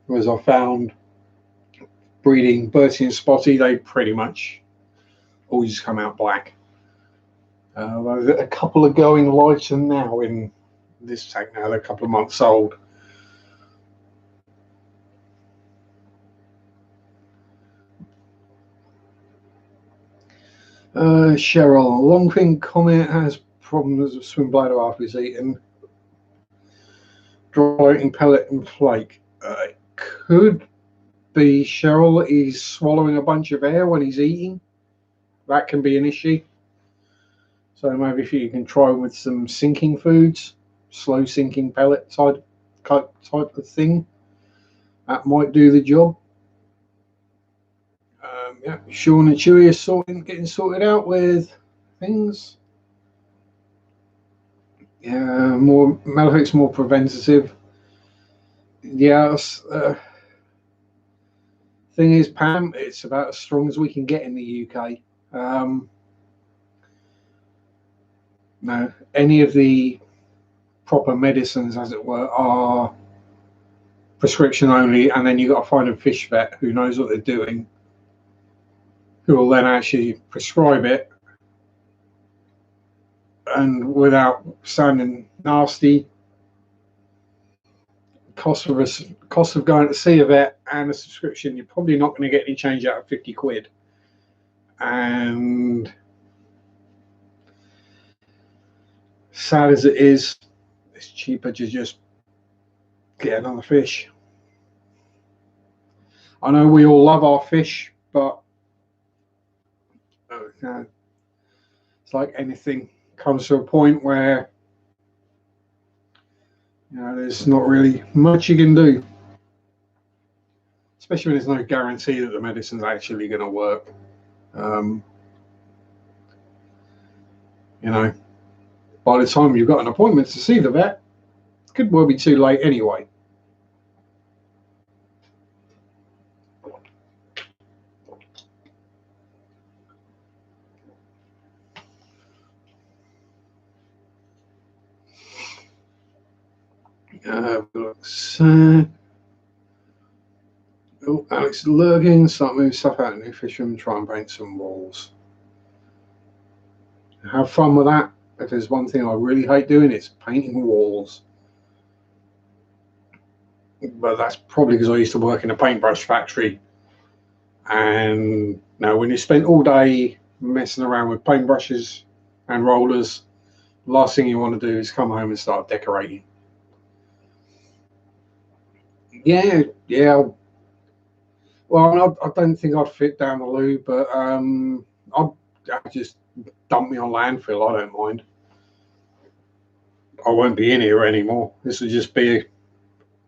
Whereas I found breeding Bertie and Spotty, they pretty much always come out black. A couple are going lighter now in this tank now. They're a couple of months old. Cheryl, longfin comet has problems with swim bladder after he's eaten. Dry pellet and flake. Could be, Cheryl, he's swallowing a bunch of air when he's eating. That can be an issue. So maybe if you can try with some sinking foods, slow sinking pellet type of thing, that might do the job. Yeah, Sean and Chewy are getting sorted out with things. Yeah, more Malefic's more preventative. Yeah, thing is, Pam, it's about as strong as we can get in the UK. No, any of the proper medicines, as it were, are prescription only, and then you've got to find a fish vet who knows what they're doing, who will then actually prescribe it, and without sounding nasty, cost of going to see a vet and a subscription, you're probably not going to get any change out of 50 quid. And sad as it is, it's cheaper to just get another fish. I know we all love our fish, but it's like anything, comes to a point where there's not really much you can do, especially when there's no guarantee that the medicine's actually going to work. By the time you've got an appointment to see the vet, it could well be too late anyway. Alex is lurking, start moving stuff out of new fish room, try and paint some walls. Have fun with that. If there's one thing I really hate doing, it's painting walls. But that's probably because I used to work in a paintbrush factory. And now when you spend all day messing around with paintbrushes and rollers, the last thing you want to do is come home and start decorating. Yeah. Well, I don't think I'd fit down the loo, but I'd just dump me on landfill. I don't mind. I won't be in here anymore. This will just be a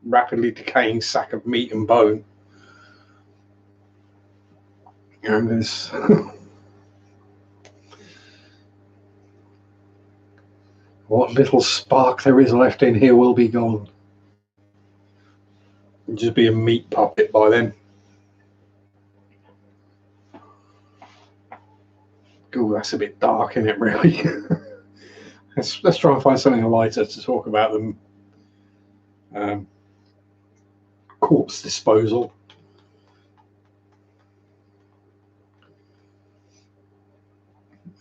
rapidly decaying sack of meat and bone. And there's what little spark there is left in here will be gone. It'll just be a meat puppet by then. Oh, that's a bit dark, isn't it, really? Let's try and find something lighter to talk about them. Corpse disposal.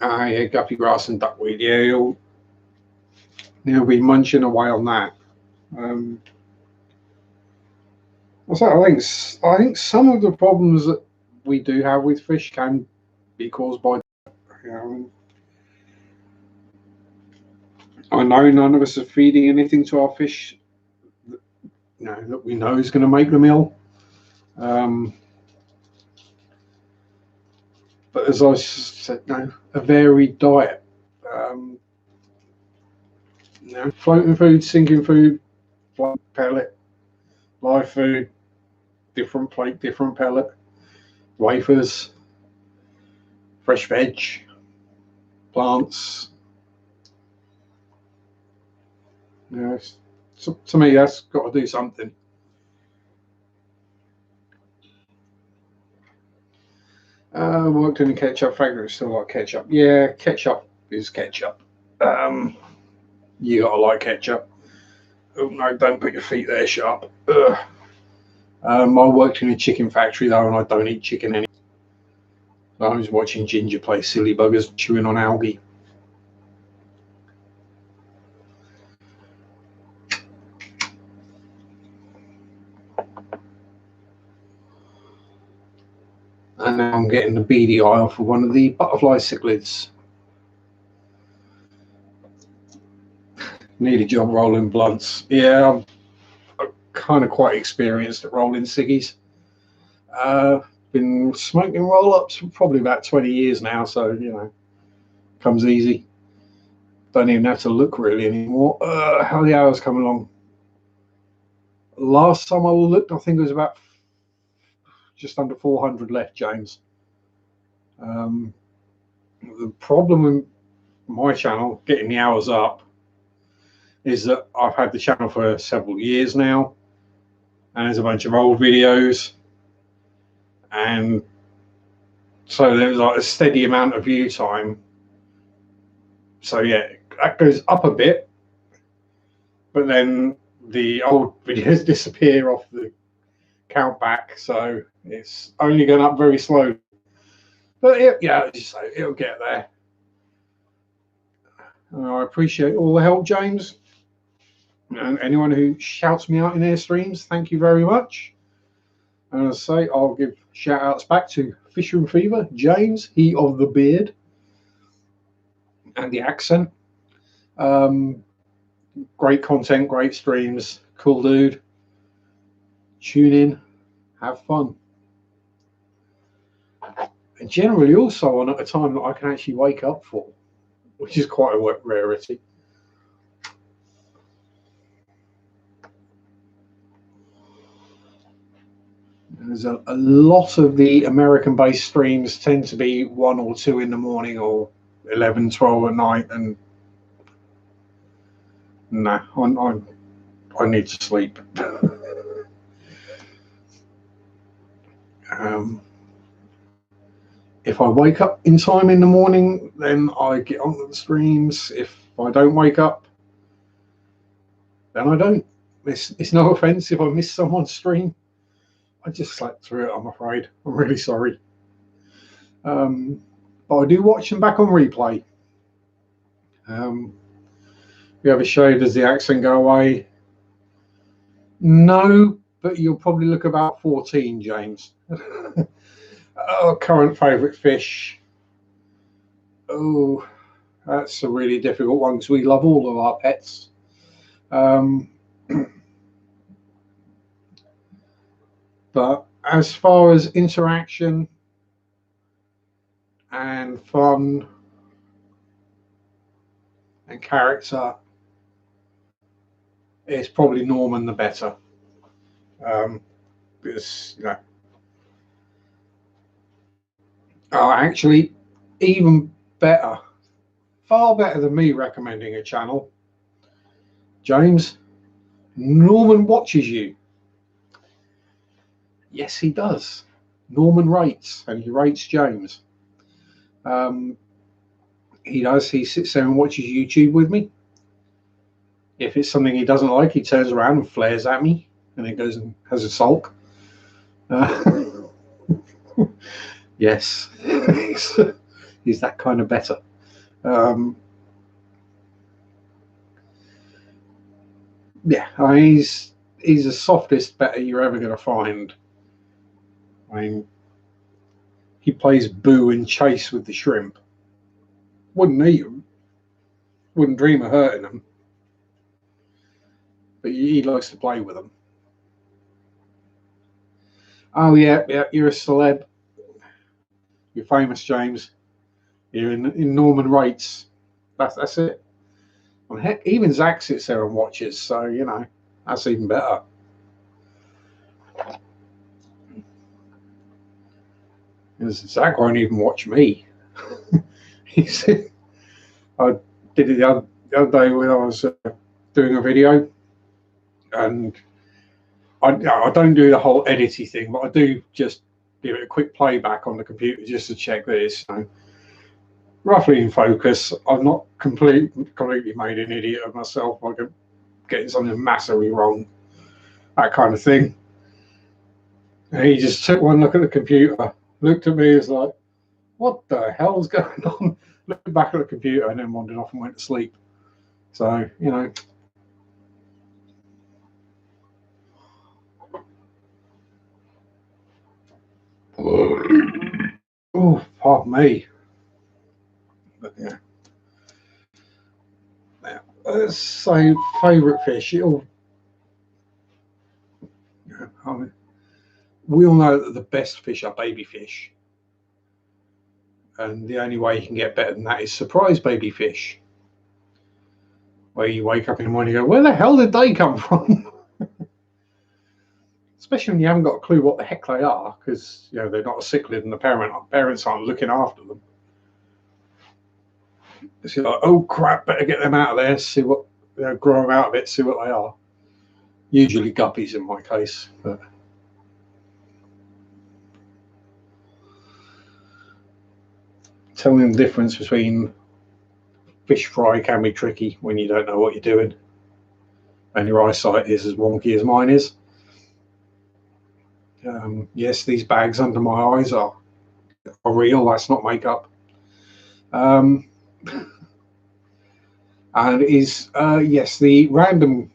Yeah, guppy grass and duckweed. Yeah, you'll be munching away on that. I think some of the problems that we do have with fish can be caused by. I know none of us are feeding anything to our fish that we know is going to make them ill. But as I said, a varied diet. Floating food, sinking food, pellet, live food, different plate, different pellet, wafers, fresh veg, plants. So to me, that's got to do something. Worked in a ketchup factory, still like ketchup. Yeah, ketchup is ketchup. You gotta like ketchup. Oh no, don't put your feet there, Sharp. Ugh. I worked in a chicken factory though, and I don't eat chicken anymore. I was watching Ginger play silly buggers chewing on algae. And now I'm getting the beady eye off of one of the butterfly cichlids. Need a job rolling blunts. Yeah, I'm kind of quite experienced at rolling ciggies. Been smoking roll-ups for probably about 20 years now, so you know, comes easy. Don't even have to look really anymore. How the hours come along? Last time I looked, I think it was about just under 400 left, James. The problem with my channel, getting the hours up, is that I've had the channel for several years now, and there's a bunch of old videos, and so there's like a steady amount of view time. So yeah, that goes up a bit, but then the old videos disappear off the count back, so it's only going up very slowly. But yeah, it'll get there. I appreciate all the help, James. And anyone who shouts me out in their streams, thank you very much. And as I say, I'll give shout outs back to Fisher and Fever, James, he of the beard and the accent. Great content, great streams, cool dude. Tune in, have fun. And generally also on at a time that I can actually wake up for, which is quite a rarity. There's a lot of the American-based streams tend to be 1 or 2 in the morning or 11, 12 at night, and no, I need to sleep. If I wake up in time in the morning, then I get on the streams. If I don't wake up, then I don't. It's no offense if I miss someone's stream. I just slept through it, I'm afraid. I'm really sorry. But I do watch them back on replay. You ever show, does the accent go away? No, but you'll probably look about 14, James. Our current favourite fish. Oh, that's a really difficult one because we love all of our pets. But as far as interaction and fun and character, it's probably Norman the better. Because, you know, actually, even better, far better than me recommending a channel, James, Norman watches you. Yes, he does. Norman rates, and he rates James. He does. He sits there and watches YouTube with me. If it's something he doesn't like, he turns around and flares at me, and then goes and has a sulk. Yes, he's that kind of better. Yeah, I mean, he's the softest better you're ever going to find. I mean, he plays boo and chase with the shrimp. Wouldn't eat them. Wouldn't dream of hurting them. But he likes to play with them. Oh yeah, you're a celeb. You're famous, James. You're in Norman rates. That's it. Well, heck, even Zach sits there and watches, so you know that's even better. Zach won't even watch me. He said, I did it the other day when I was doing a video, and I don't do the whole editing thing, but I do just give it a quick playback on the computer just to check that it's, you know, roughly in focus. I've not completely made an idiot of myself by getting something massively wrong, that kind of thing. And he just took one look at the computer, looked at me, as like, what the hell's going on? Looked back at the computer and then wandered off and went to sleep. So, you know. Oh, pardon me. But yeah. Now, let's say favourite fish. I mean, we all know that the best fish are baby fish. And the only way you can get better than that is surprise baby fish. Where you wake up in the morning and go, where the hell did they come from? Especially when you haven't got a clue what the heck they are, because you know they're not a cichlid and the parents aren't looking after them. It's like, oh crap, better get them out of there, see what, you know, grow them out of it, see what they are. Usually guppies in my case. But telling the difference between fish fry can be tricky when you don't know what you're doing and your eyesight is as wonky as mine is. Yes, these bags under my eyes are real, that's not makeup. And is yes, the random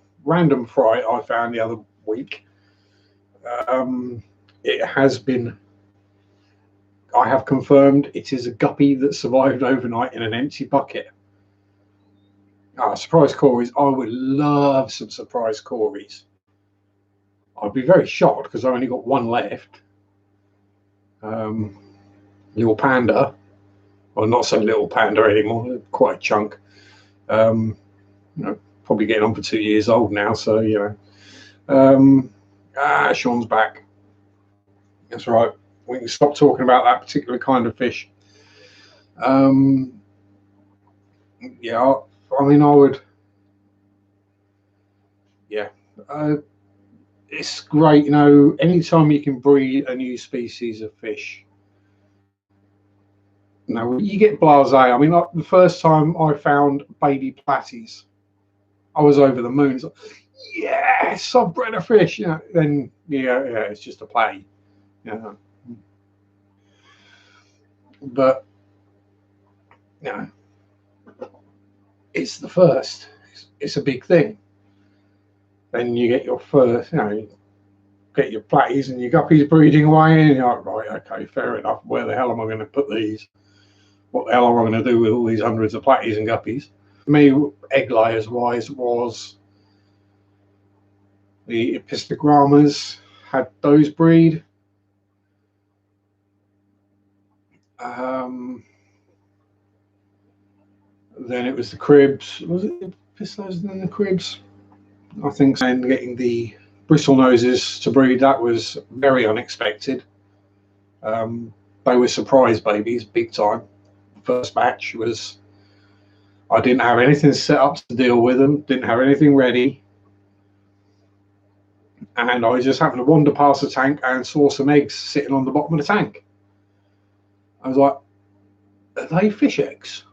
fry I found the other week. It has been, I have confirmed it is a guppy that survived overnight in an empty bucket. Surprise Corys. I would love some surprise Corys. I'd be very shocked because I only got one left. Little panda, well, not so little panda anymore, quite a chunk. You know, probably getting on for 2 years old now, so you know. Sean's back. That's right. We can stop talking about that particular kind of fish. Yeah, I mean, I would. Yeah, it's great. You know, anytime you can breed a new species of fish. You know, you get blasé. I mean, like the first time I found baby platies, I was over the moon. It's like, yes, I've bred a fish. You know, then yeah, it's just a play. You know. But you know, it's the first. It's a big thing. Then you get your first, you know, you get your platies and your guppies breeding away, and you're like, right, okay, fair enough. Where the hell am I going to put these? What the hell am I going to do with all these hundreds of platies and guppies? For me, egg layers wise, was the epistogrammas, had those breed. Then it was the cribs. Was it pistos and then the cribs? I think so. And getting the bristle noses to breed, that was very unexpected. They were surprise babies, big time. First batch was, I didn't have anything set up to deal with them, didn't have anything ready. And I just happened to wander past the tank and saw some eggs sitting on the bottom of the tank. I was like, are they fish eggs?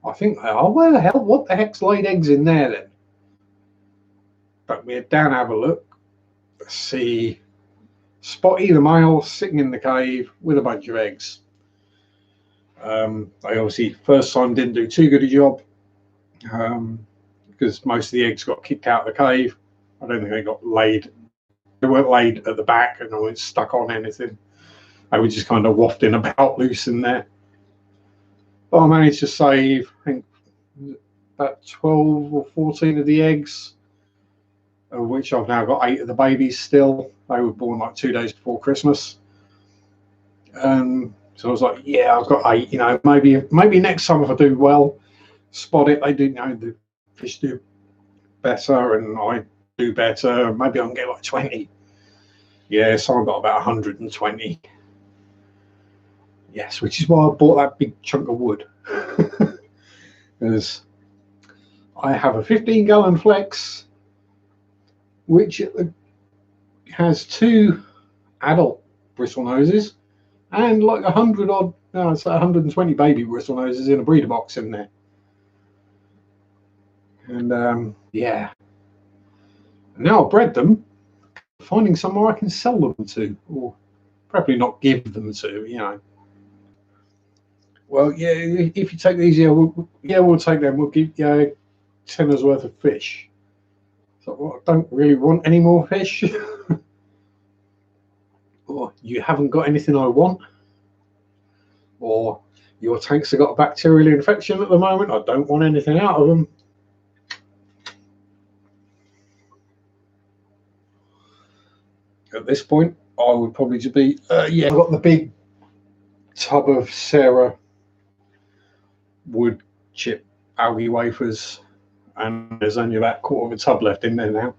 I think they are. Where the hell? What the heck's laid eggs in there then? But we head down to have a look. See Spotty the male sitting in the cave with a bunch of eggs. They obviously first time didn't do too good a job because most of the eggs got kicked out of the cave. I don't think they got laid. They weren't laid at the back and they weren't stuck on anything. They were just kind of wafting about loose in there. But I managed to save, I think, about 12 or 14 of the eggs, of which I've now got 8 of the babies still. They were born like 2 days before Christmas. So I was like, yeah, I've got 8, you know, maybe next time if I do well, spot it, they do, you know, the fish do better and I do better, maybe I can get like 20. Yeah, so I've got about 120. Yes, which is why I bought that big chunk of wood. Because I have a 15-gallon flex, which has 2 adult bristle noses and like 100 odd No, it's 120 baby bristle noses in a breeder box in there. And yeah, now I've bred them, finding somewhere I can sell them to, or probably not give them to, you know. Well, yeah, if you take these, we'll take them. We'll give you tenner's worth of fish. So, well, I don't really want any more fish. Or you haven't got anything I want. Or your tanks have got a bacterial infection at the moment. I don't want anything out of them. At this point, I would probably just be, yeah, I've got the big tub of Sarah wood chip algae wafers, and there's only about a quarter of a tub left in there now.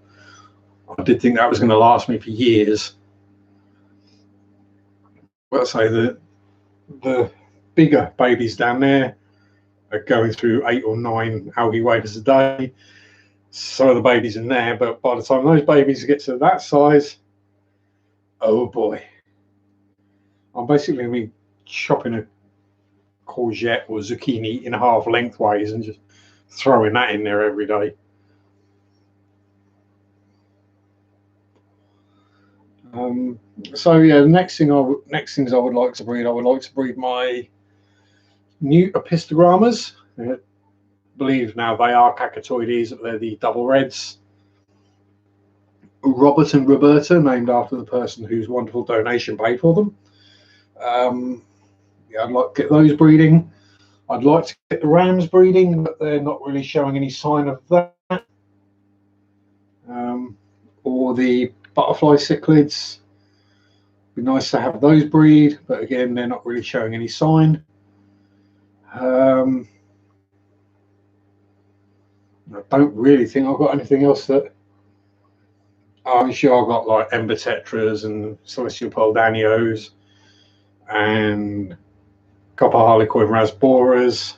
I did think that was going to last me for years. But I say the bigger babies down there are going through 8 or 9 algae wafers a day. Some of the babies in there, but by the time those babies get to that size, oh boy, I'm basically going to be chopping a courgette or zucchini in half lengthways and just throwing that in there every day. So yeah, the next things I would like to breed, I would like to breed my new epistogrammas. I believe now they are cacatoides. They're the double reds. Robert and Roberta, named after the person whose wonderful donation paid for them. Yeah, I'd like to get those breeding. I'd like to get the rams breeding, but they're not really showing any sign of that. Or the butterfly cichlids. Be nice to have those breed, but again, they're not really showing any sign. I don't really think I've got anything else that. I'm sure I've got like ember tetras and celestial pearl danios and copper harlequin rasboras.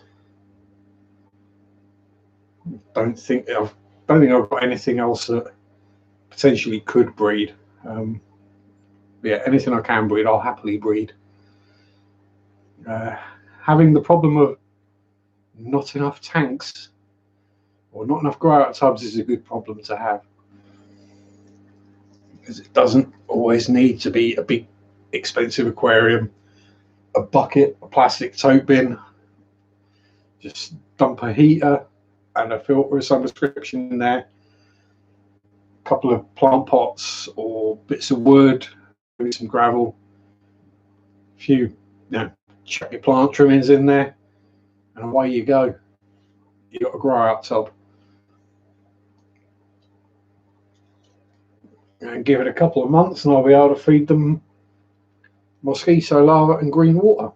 Don't think I've got anything else that potentially could breed. Yeah, anything I can breed, I'll happily breed. Having the problem of not enough tanks or not enough grow out tubs is a good problem to have, because it doesn't always need to be a big expensive aquarium, a bucket, a plastic tote bin. Just dump a heater and a filter of some description in there, a couple of plant pots or bits of wood, maybe some gravel, a few, chuck your plant trimmings in there, and away you go. You got a grow out tub. And give it a couple of months and I'll be able to feed them mosquito larvae and green water.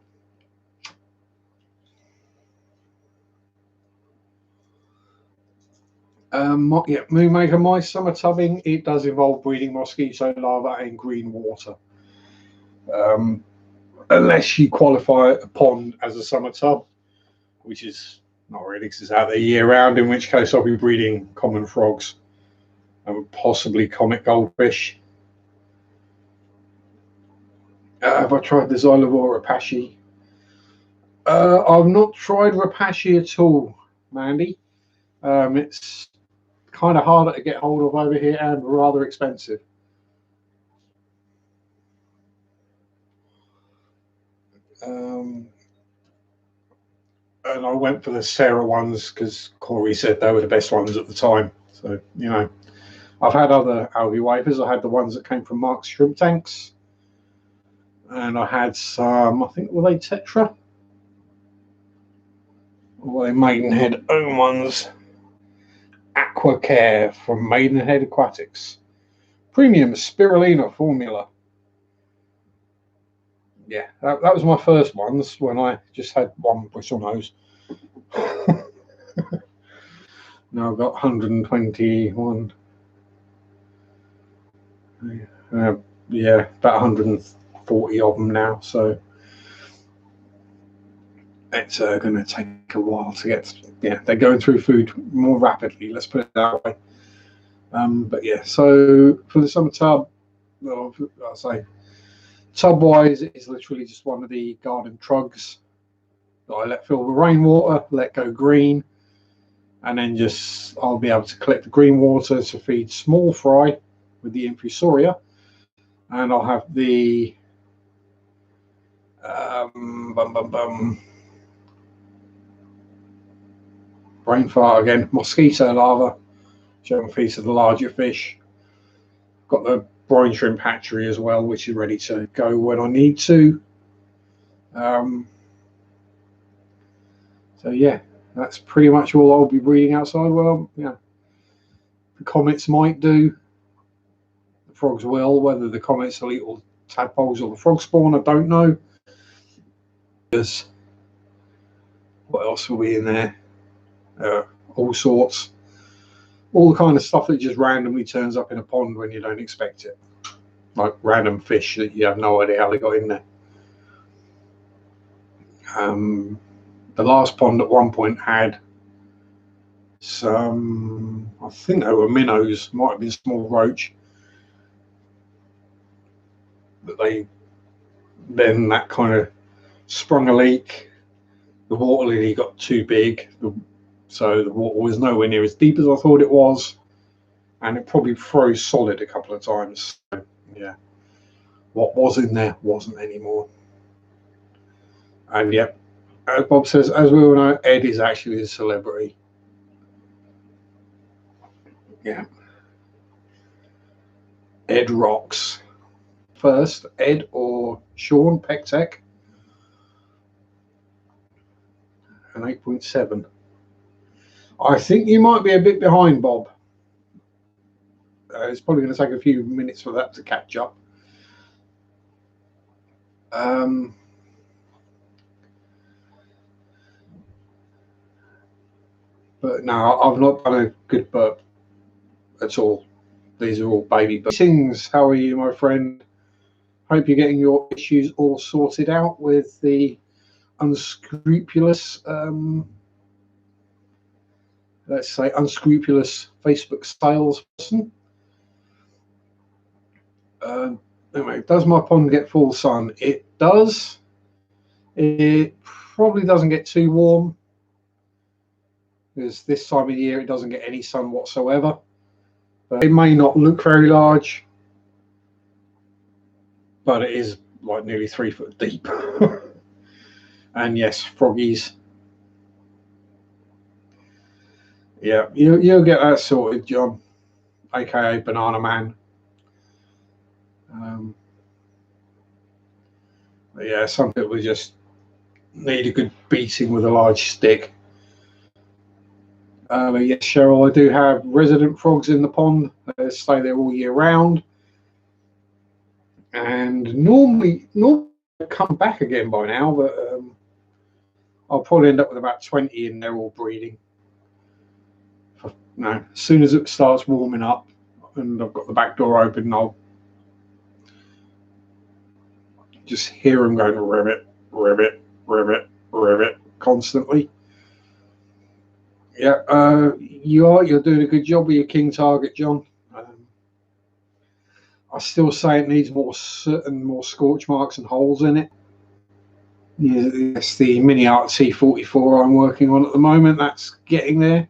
Yeah, Moonmaker, my summer tubbing, it does involve breeding mosquito larvae and green water. Unless you qualify a pond as a summer tub, which is not really because it's out there year round, in which case I'll be breeding common frogs and possibly comic goldfish. Have I tried the Xylivore Rapashi? I've not tried Rapashi at all, Mandy. It's kind of harder to get hold of over here and rather expensive. And I went for the Sarah ones because Corey said they were the best ones at the time. So, I've had other algae wafers. I had the ones that came from Mark's shrimp tanks. And I had some, I think, were they Tetra? Or were they Maidenhead own ones? Aqua Care from Maidenhead Aquatics. Premium Spirulina formula. Yeah, that was my first ones when I just had one bristle nose. Now I've got 121. Yeah, about 140 of them now. So it's going to take a while to get. Yeah, they're going through food more rapidly. Let's put it that way. But yeah, so for the summer tub, I'll say Tub wise, it is literally just one of the garden trugs that I let fill with rainwater, let go green, and then just I'll be able to collect the green water to feed small fry with the infusoria, and I'll have the brain fart again, mosquito larva, which I can feed to the larger fish. Got the brine shrimp hatchery as well, which is ready to go when I need to. So yeah, that's pretty much all I'll be breeding outside. Well, yeah, the comets might do, the frogs will. Whether the comets will eat all the tadpoles or the frog spawn, I don't know. There's what else will be in there? All sorts, all the kind of stuff that just randomly turns up in a pond when you don't expect it, like random fish that you have no idea how they got in there. The last pond at one point had some, I think they were minnows, might have been small roach, but then that kind of sprung a leak. The water lily got too big, so the water was nowhere near as deep as I thought it was, and it probably froze solid a couple of times. So, yeah, what was in there wasn't anymore. And yep, as Bob says, as we all know, Ed is actually a celebrity. Yeah, Ed rocks. First, Ed or Sean Pectec, an 8.7. I think you might be a bit behind, Bob. It's probably going to take a few minutes for that to catch up. But no, I've not done a good burp at all. These are all baby burps. How are you, my friend? Hope you're getting your issues all sorted out with the unscrupulous, let's say, unscrupulous Facebook salesperson. Anyway, does my pond get full sun? It does. It probably doesn't get too warm, because this time of year it doesn't get any sun whatsoever. But it may not look very large, but it is like nearly 3 foot deep. And yes, froggies. Yeah, you'll get that sorted, John, aka Banana Man. But yeah, some people just need a good beating with a large stick. But yes, Cheryl, I do have resident frogs in the pond. They stay there all year round, and normally come back again by now. But I'll probably end up with about 20, and they're all breeding. As soon as it starts warming up, and I've got the back door open, I'll just hear them going ribbit, ribbit, ribbit, ribbit constantly. Yeah, you're doing a good job with your king target, John. I still say it needs more scorch marks and holes in it. Yes, the Mini Art T44 I'm working on at the moment, that's getting there.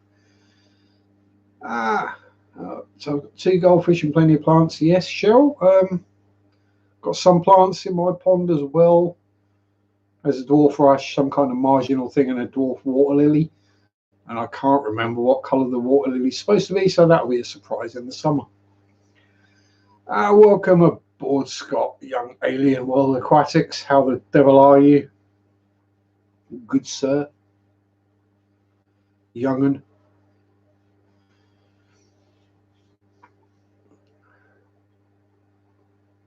So I've got 2 goldfish and plenty of plants. Yes, Cheryl. Got some plants in my pond as well. There's a dwarf rush, some kind of marginal thing, and a dwarf water lily. And I can't remember what colour the water lily is supposed to be, so that'll be a surprise in the summer. Welcome aboard, Scott, young alien world aquatics. How the devil are you? Good sir. Young'un.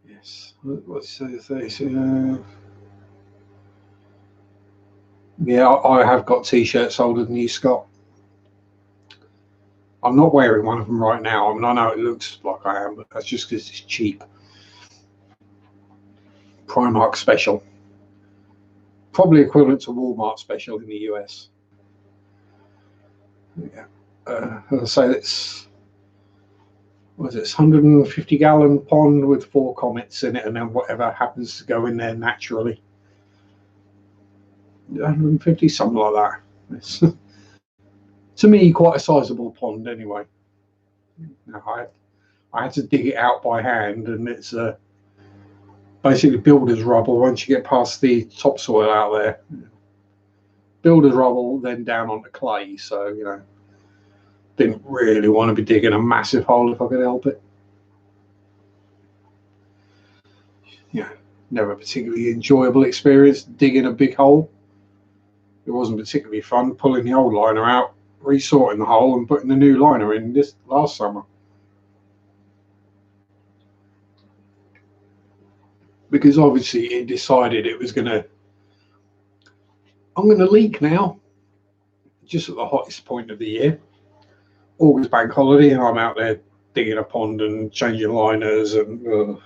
Yes. What's the thing? Yeah, I have got t-shirts older than you, Scott. I'm not wearing one of them right now. I mean, I know it looks like I am, but that's just because it's cheap. Primark special. Probably equivalent to Walmart special in the US. Yeah. As I say, was it 150-gallon pond with 4 comets in it, and then whatever happens to go in there naturally. 150, something like that. It's, to me, quite a sizable pond anyway. I had to dig it out by hand, and it's basically builder's rubble once you get past the topsoil out there. Builder's rubble, then down onto clay, so, you know, didn't really want to be digging a massive hole if I could help it. Yeah, never a particularly enjoyable experience digging a big hole. It wasn't particularly fun pulling the old liner out, resorting the hole and putting the new liner in this last summer. Because obviously it decided it was I'm gonna leak now, just at the hottest point of the year. August bank holiday, and I'm out there digging a pond and changing liners and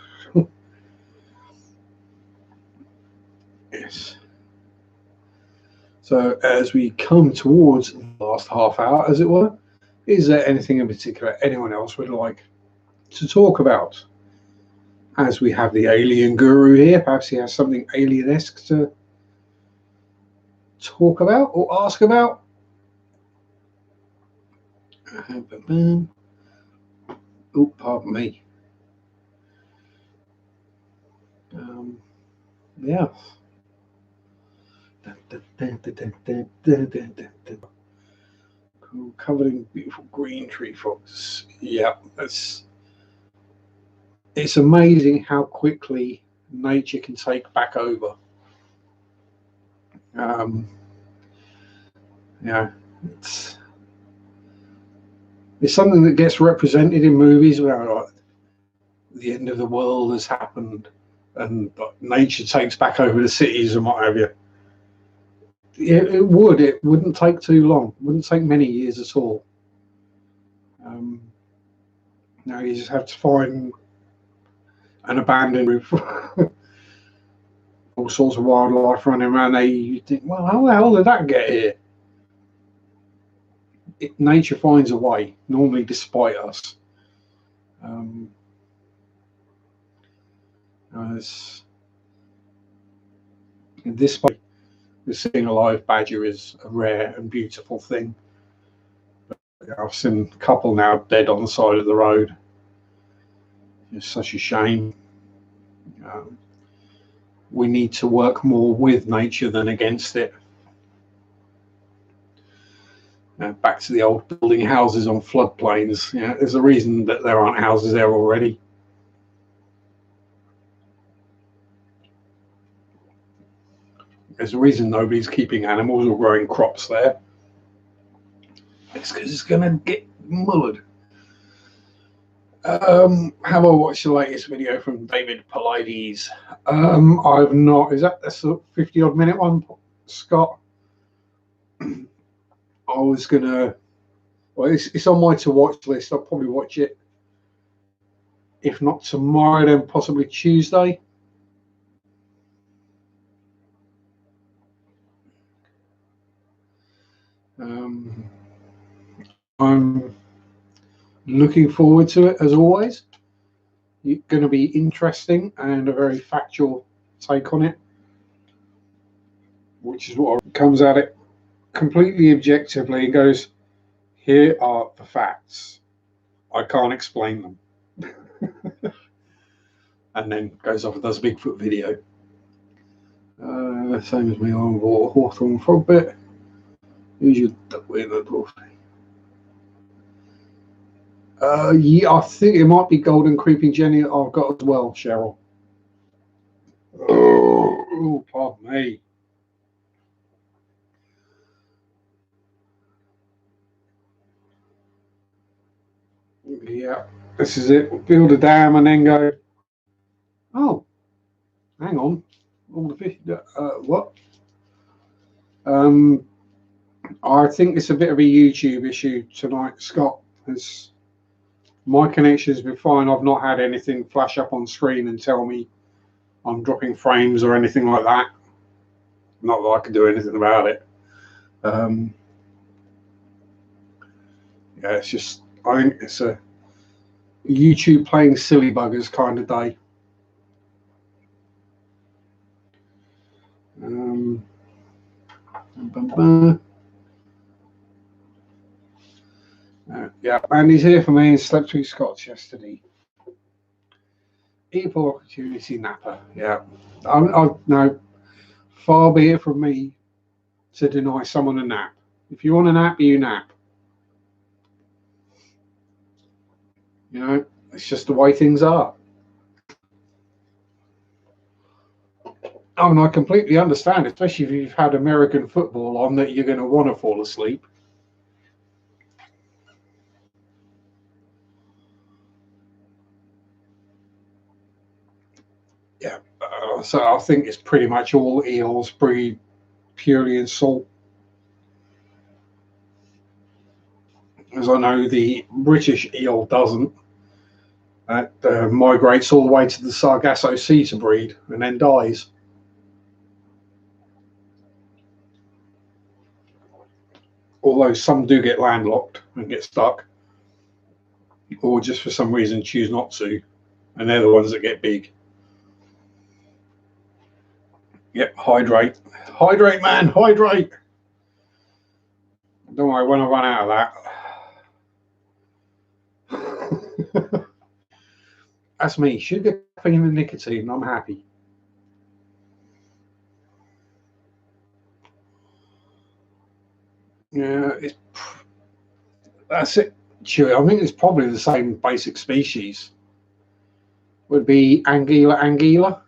yes. So as we come towards the last half hour, as it were, is there anything in particular anyone else would like to talk about? As we have the alien guru here, perhaps he has something alien-esque to talk about or ask about. Oh, pardon me. Yeah. Covered in beautiful green tree frogs. Yeah, it's amazing how quickly nature can take back over. Yeah, it's something that gets represented in movies where like, the end of the world has happened and nature takes back over the cities and what have you. It wouldn't take too long. It wouldn't take many years at all. Now you just have to find an abandoned roof. All sorts of wildlife running around there. You think, well, how the hell did that get here? Nature finds a way, normally despite us. In this way, seeing a live badger is a rare and beautiful thing. I've seen a couple now dead on the side of the road. It's such a shame. We need to work more with nature than against it. Back to the old building houses on floodplains. There's a reason that there aren't houses there already. There's a reason nobody's keeping animals or growing crops there. It's because it's going to get mullered. Have I watched the latest video from David Paulides? I've not. Is that a 50-odd minute one, Scott? I was gonna. Well, it's on my to watch list. I'll probably watch it. If not tomorrow, then possibly Tuesday. I'm looking forward to it as always. It's going to be interesting and a very factual take on it, which is what comes at it completely objectively and goes, here are the facts. I can't explain them. And then goes off and does a Bigfoot video. Same as me on Hawthorne frog bit. Who's your duck with the dwarf? Yeah, I think it might be Golden Creeping Jenny that I've got as well, Cheryl. Oh, pardon me. Yeah, this is it. We'll build a dam and then go, oh, hang on. All the fish, what? I think it's a bit of a YouTube issue tonight, Scott. My connection's been fine. I've not had anything flash up on screen and tell me I'm dropping frames or anything like that. Not that I can do anything about it. Yeah, it's just, I think YouTube playing silly buggers kind of day. Yeah, Andy's here for me and slept through Scots yesterday. Equal opportunity napper. Yeah, no, far be it from me to deny someone a nap. If you want a nap, you nap. You know, it's just the way things are. Oh, and I completely understand, especially if you've had American football on, that you're going to want to fall asleep. Yeah, so I think it's pretty much all eels breed purely in salt. As I know, the British eel doesn't. That migrates all the way to the Sargasso Sea to breed and then dies. Although some do get landlocked and get stuck, or just for some reason choose not to, and they're the ones that get big. Yep, hydrate. Hydrate, man, hydrate. Don't worry, when I run out of that. That's me. Sugar, caffeine, and nicotine. I'm happy. Yeah, that's it. Sure, I think it's probably the same basic species. Would be Anguilla anguilla.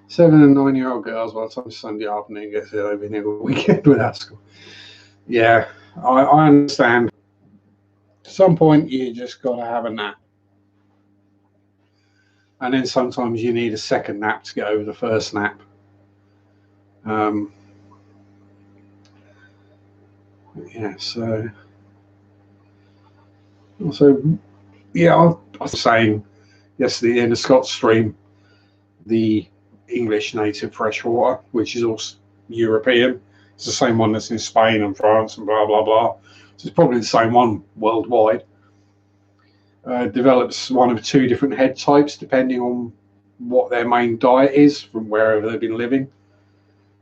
7 and 9-year-old girls by the time Sunday afternoon gets here, they've been here all weekend without school. Yeah, I understand. At some point, you just got to have a nap. And then sometimes you need a second nap to get over the first nap. Yeah, so yeah, I was saying yesterday in the Scots stream, the English native freshwater, which is also European, it's the same one that's in Spain and France and blah blah blah. So it's probably the same one worldwide. Develops one of 2 different head types depending on what their main diet is from wherever they've been living.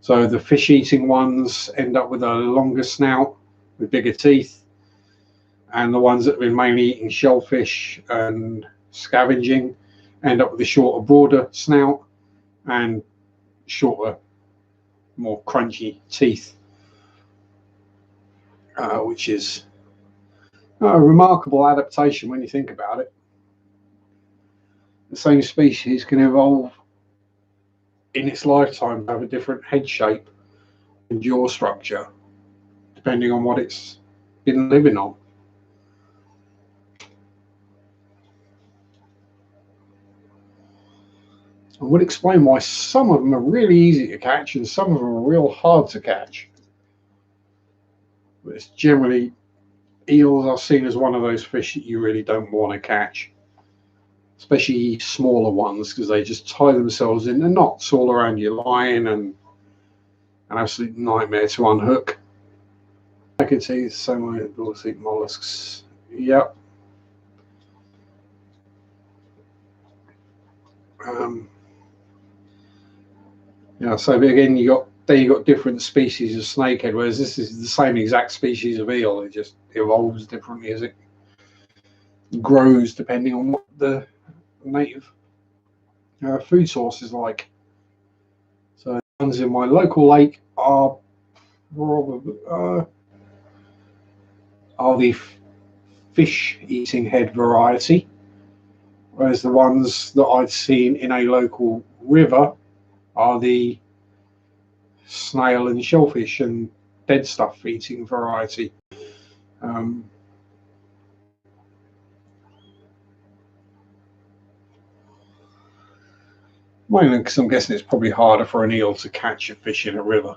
So the fish-eating ones end up with a longer snout with bigger teeth, and the ones that have been mainly eating shellfish and scavenging end up with a shorter, broader snout and shorter, more crunchy teeth, which is a remarkable adaptation when you think about it. The same species can evolve in its lifetime to have a different head shape and jaw structure depending on what it's been living on. I would explain why some of them are really easy to catch and some of them are real hard to catch. But it's generally, eels are seen as one of those fish that you really don't want to catch, especially smaller ones, because they just tie themselves in the knots all around your line and an absolute nightmare to unhook. I could see the same way that dogs eat mollusks. Yep. Yeah, so again, you got different species of snakehead, whereas this is the same exact species of eel. It just evolves differently as it grows, depending on what the native food source is like. So the ones in my local lake are probably the fish-eating head variety, whereas the ones that I'd seen in a local river are the snail and shellfish and dead stuff eating variety. Mainly because I'm guessing it's probably harder for an eel to catch a fish in a river.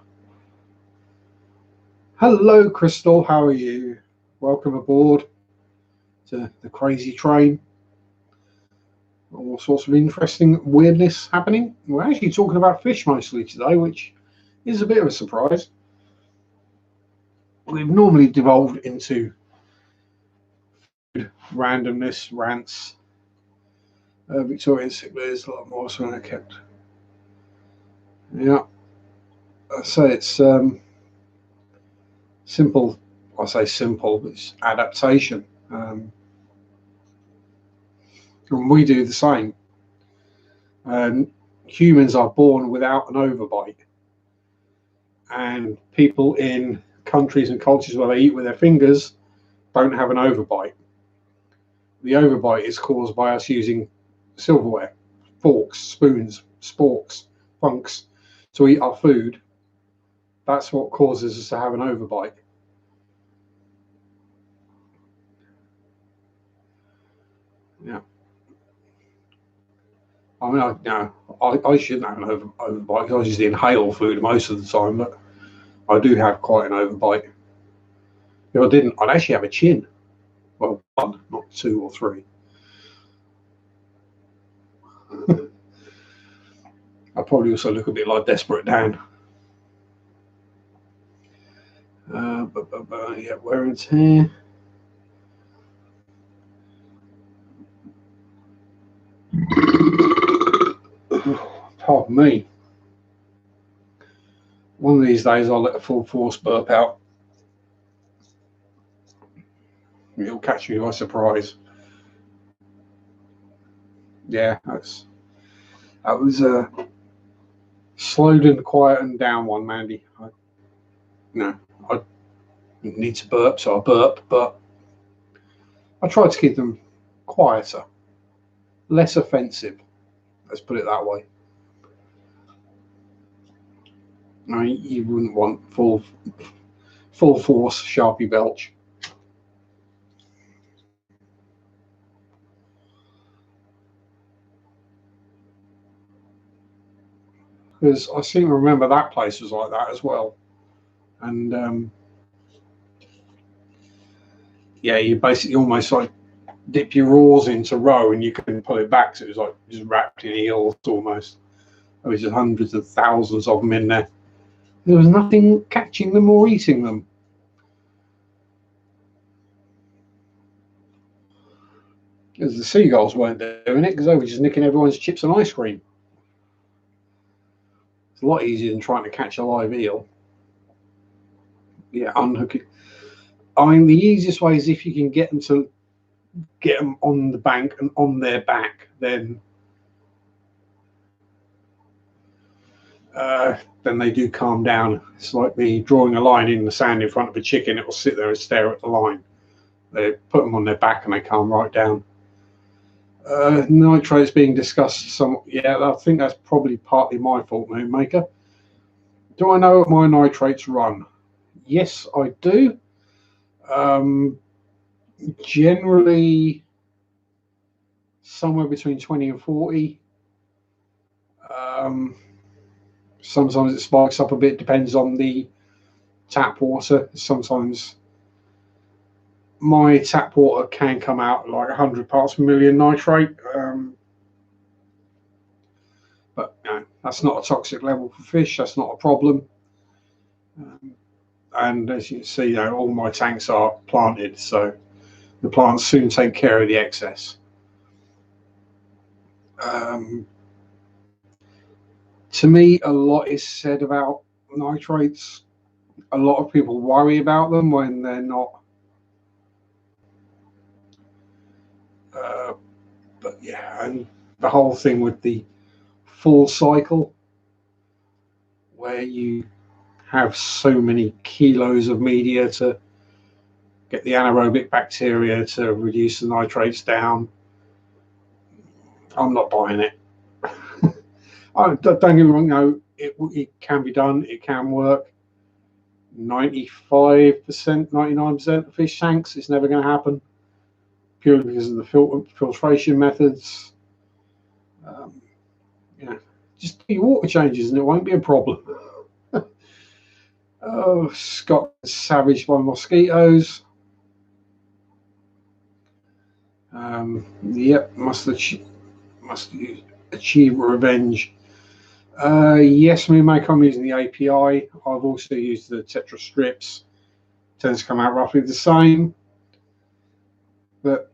Hello, Crystal. How are you? Welcome aboard to the crazy train. All sorts of interesting weirdness happening. We're actually talking about fish mostly today, which is a bit of a surprise. we've normally devolved into randomness, rants. Victorian sick, there's a lot more so I kept. Yeah, I say it's simple. I say simple, but it's adaptation. And we do the same. Humans are born without an overbite, and people in countries and cultures where they eat with their fingers don't have an overbite. The overbite is caused by us using silverware, forks, spoons, sporks, funks to eat our food. That's what causes us to have an overbite. Yeah. I mean, I shouldn't have an overbite because I just inhale food most of the time, but I do have quite an overbite. If I didn't, I'd actually have a chin. Well, one, not two or three. I probably also look a bit like Desperate Dan. Yeah, wear and tear. Pardon me. One of these days I'll let a full force burp out. It'll catch you by surprise. Yeah, that was a slowed and quietened down one, Mandy. I need to burp, so I burp, but I try to keep them quieter, less offensive. Let's put it that way. I mean, you wouldn't want full force Sharpie belch. Because I seem to remember that place was like that as well. And yeah, you basically almost like dip your oars into row and you can pull it back, so it was like just wrapped in eels almost. There was just hundreds of thousands of them in there. There was nothing catching them or eating them. Because the seagulls weren't doing it, because they were just nicking everyone's chips and ice cream. It's a lot easier than trying to catch a live eel. Yeah, unhook it. I mean, the easiest way is if you can get them on the bank and on their back, then they do calm down. It's like drawing a line in the sand in front of a chicken. It will sit there and stare at the line. They put them on their back and they calm right down. Nitrates being discussed somewhat. Yeah, I think that's probably partly my fault, Moonmaker. Do I know what my nitrates run? Yes, I do. Generally, somewhere between 20 and 40. Sometimes it spikes up a bit, depends on the tap water. Sometimes my tap water can come out like 100 parts per million nitrate. But that's not a toxic level for fish. That's not a problem. And as you can see, all my tanks are planted, so the plants soon take care of the excess. To me, a lot is said about nitrates. A lot of people worry about them when they're not. But yeah, and the whole thing with the full cycle, where you have so many kilos of media to get the anaerobic bacteria to reduce the nitrates down. I'm not buying it. Don't get me wrong, it can be done, it can work. 95%, 99% of fish tanks, it's never going to happen, purely because of the filtration methods. Just do your water changes and it won't be a problem. Oh, Scott is savaged by mosquitoes. Yep, must achieve revenge. Yes, I'm using the API. I've also used the Tetra strips. tends to come out roughly the same. But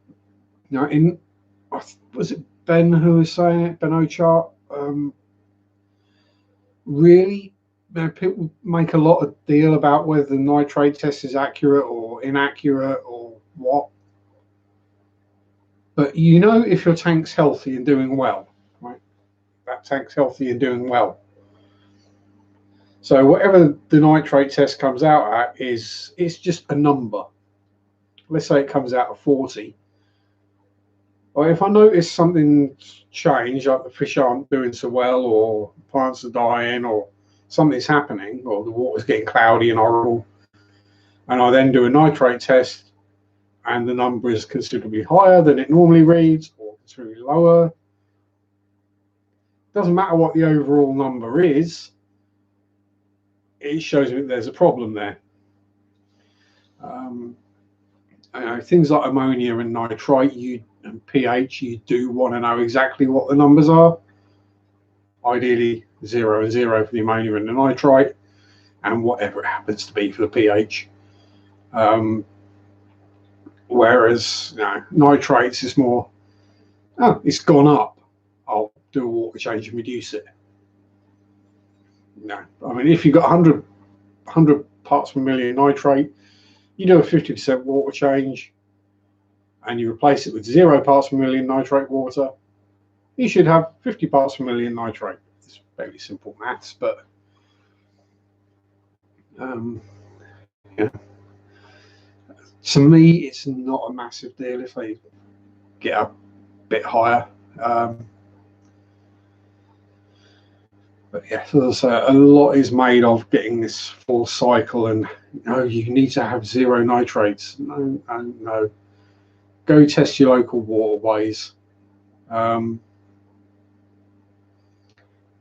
was it Ben who was saying it? Ben Ochart. Really, people make a lot of deal about whether the nitrate test is accurate or inaccurate or what. But if your tank's healthy and doing well, right? That tank's healthy and doing well. So whatever the nitrate test comes out at it's just a number. Let's say it comes out at 40. Or if I notice something's changed, like the fish aren't doing so well, or plants are dying, or something's happening, or the water's getting cloudy and horrible, and I then do a nitrate test, and the number is considerably higher than it normally reads, or considerably lower. Doesn't matter what the overall number is, it shows me there's a problem there. Things like ammonia and nitrite and pH, you do want to know exactly what the numbers are. Ideally 0 and 0 for the ammonia and the nitrite, and whatever it happens to be for the pH. Whereas nitrates is more, it's gone up, I'll do a water change and reduce it. If you've got 100 parts per million nitrate, you do a 50% water change and you replace it with 0 parts per million nitrate water, you should have 50 parts per million nitrate. It's fairly simple maths, but to me, it's not a massive deal if they get a bit higher. But yeah, so as I say, a lot is made of getting this full cycle, and you need to have 0 nitrates. No. Go test your local waterways. Go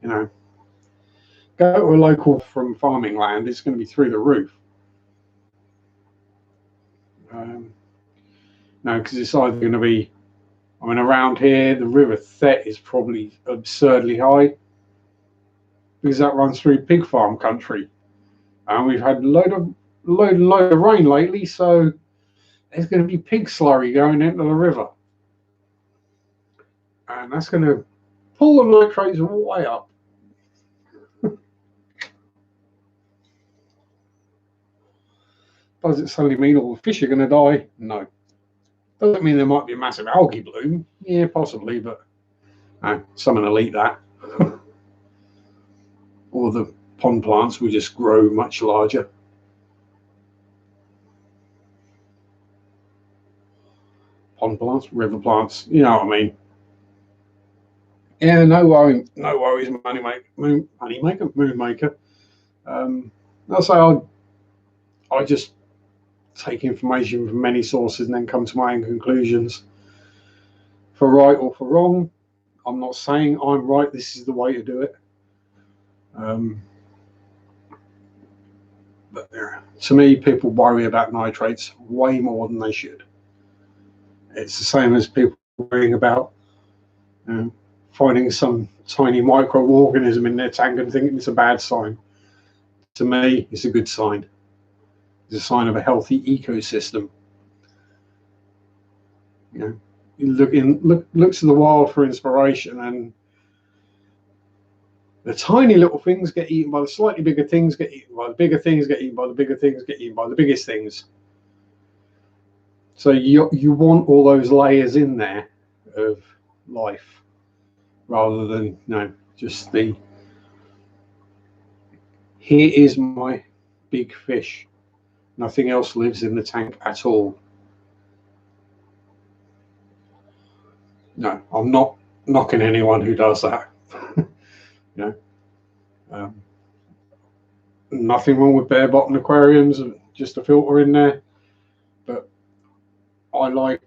to a local from farming land, it's going to be through the roof. Because it's either going to be, around here, the River Thet is probably absurdly high because that runs through pig farm country. And we've had a load of rain lately, so there's going to be pig slurry going into the river. And that's going to pull the nitrates way up. Does it suddenly mean all the fish are going to die? No. Doesn't mean there might be a massive algae bloom. Yeah, possibly, but someone will eat that. Or the pond plants will just grow much larger. Pond plants, river plants, you know what I mean. Yeah, no worries, moonmaker. I'll say I just take information from many sources and then come to my own conclusions. For right or for wrong, I'm not saying I'm right, this is the way to do it. But to me, people worry about nitrates way more than they should. It's the same as people worrying about finding some tiny microorganism in their tank and thinking it's a bad sign. To me, it's a good sign. It's a sign of a healthy ecosystem. You look to the wild for inspiration, and the tiny little things get eaten by the slightly bigger things, get eaten by the bigger things, get eaten by the bigger things, get eaten by the biggest things. So you want all those layers in there of life, rather than just the here is my big fish. Nothing else lives in the tank at all. No, I'm not knocking anyone who does that. Nothing wrong with bare bottom aquariums, just a filter in there. But I like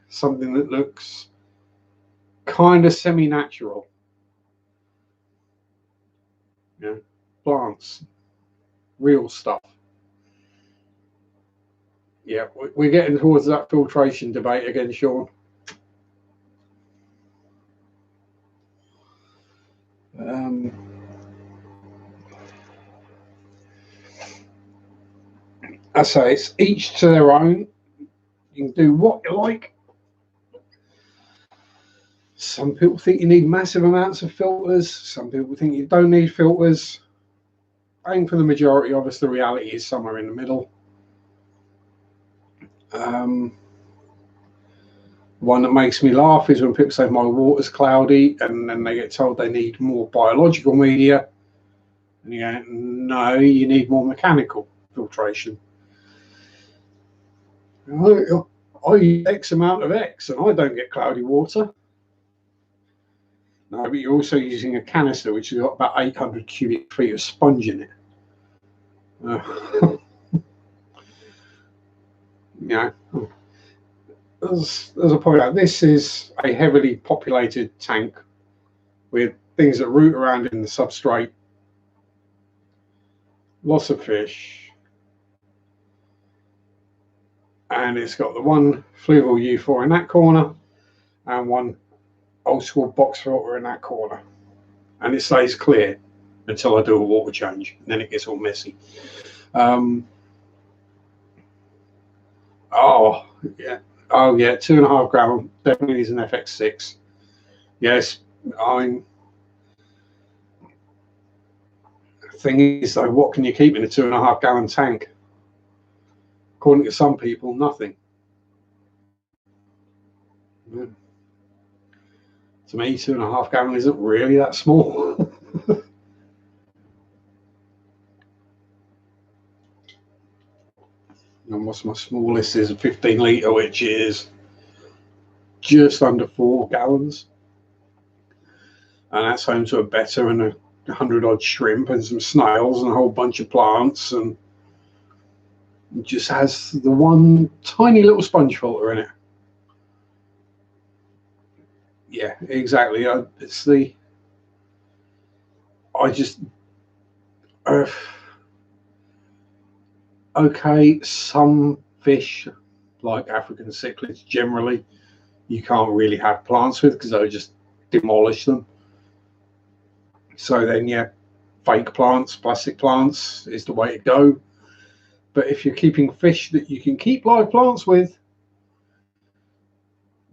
something that looks kind of semi-natural. Plants, real stuff. Yeah, we're getting towards that filtration debate again, Sean. I say it's each to their own. You can do what you like. Some people think you need massive amounts of filters. Some people think you don't need filters. I think for the majority of us, the reality is somewhere in the middle. One that makes me laugh is when people say my water's cloudy and then they get told they need more biological media. And you go, no, you need more mechanical filtration. I use X amount of X and I don't get cloudy water. No, but you're also using a canister which has got about 800 cubic feet of sponge in it. You know, as I point out, this is a heavily populated tank with things that root around in the substrate, lots of fish, and it's got the one Fluval U4 in that corner and one old school box filter in that corner, and it stays clear until I do a water change, and then it gets all messy. Oh yeah, 2.5 gallon definitely is an FX6. Yes, thing is though, what can you keep in a 2.5 gallon tank? According to some people, nothing. Yeah. To me, 2.5 gallon isn't really that small. And what's my smallest is a 15 litre, which is just under 4 gallons. And that's home to a betta and 100 odd shrimp and some snails and a whole bunch of plants, and it just has the one tiny little sponge filter in it. Yeah, exactly. Okay, some fish like African cichlids generally you can't really have plants with because they'll just demolish them. So then, yeah, fake plants, plastic plants is the way to go. But if you're keeping fish that you can keep live plants with,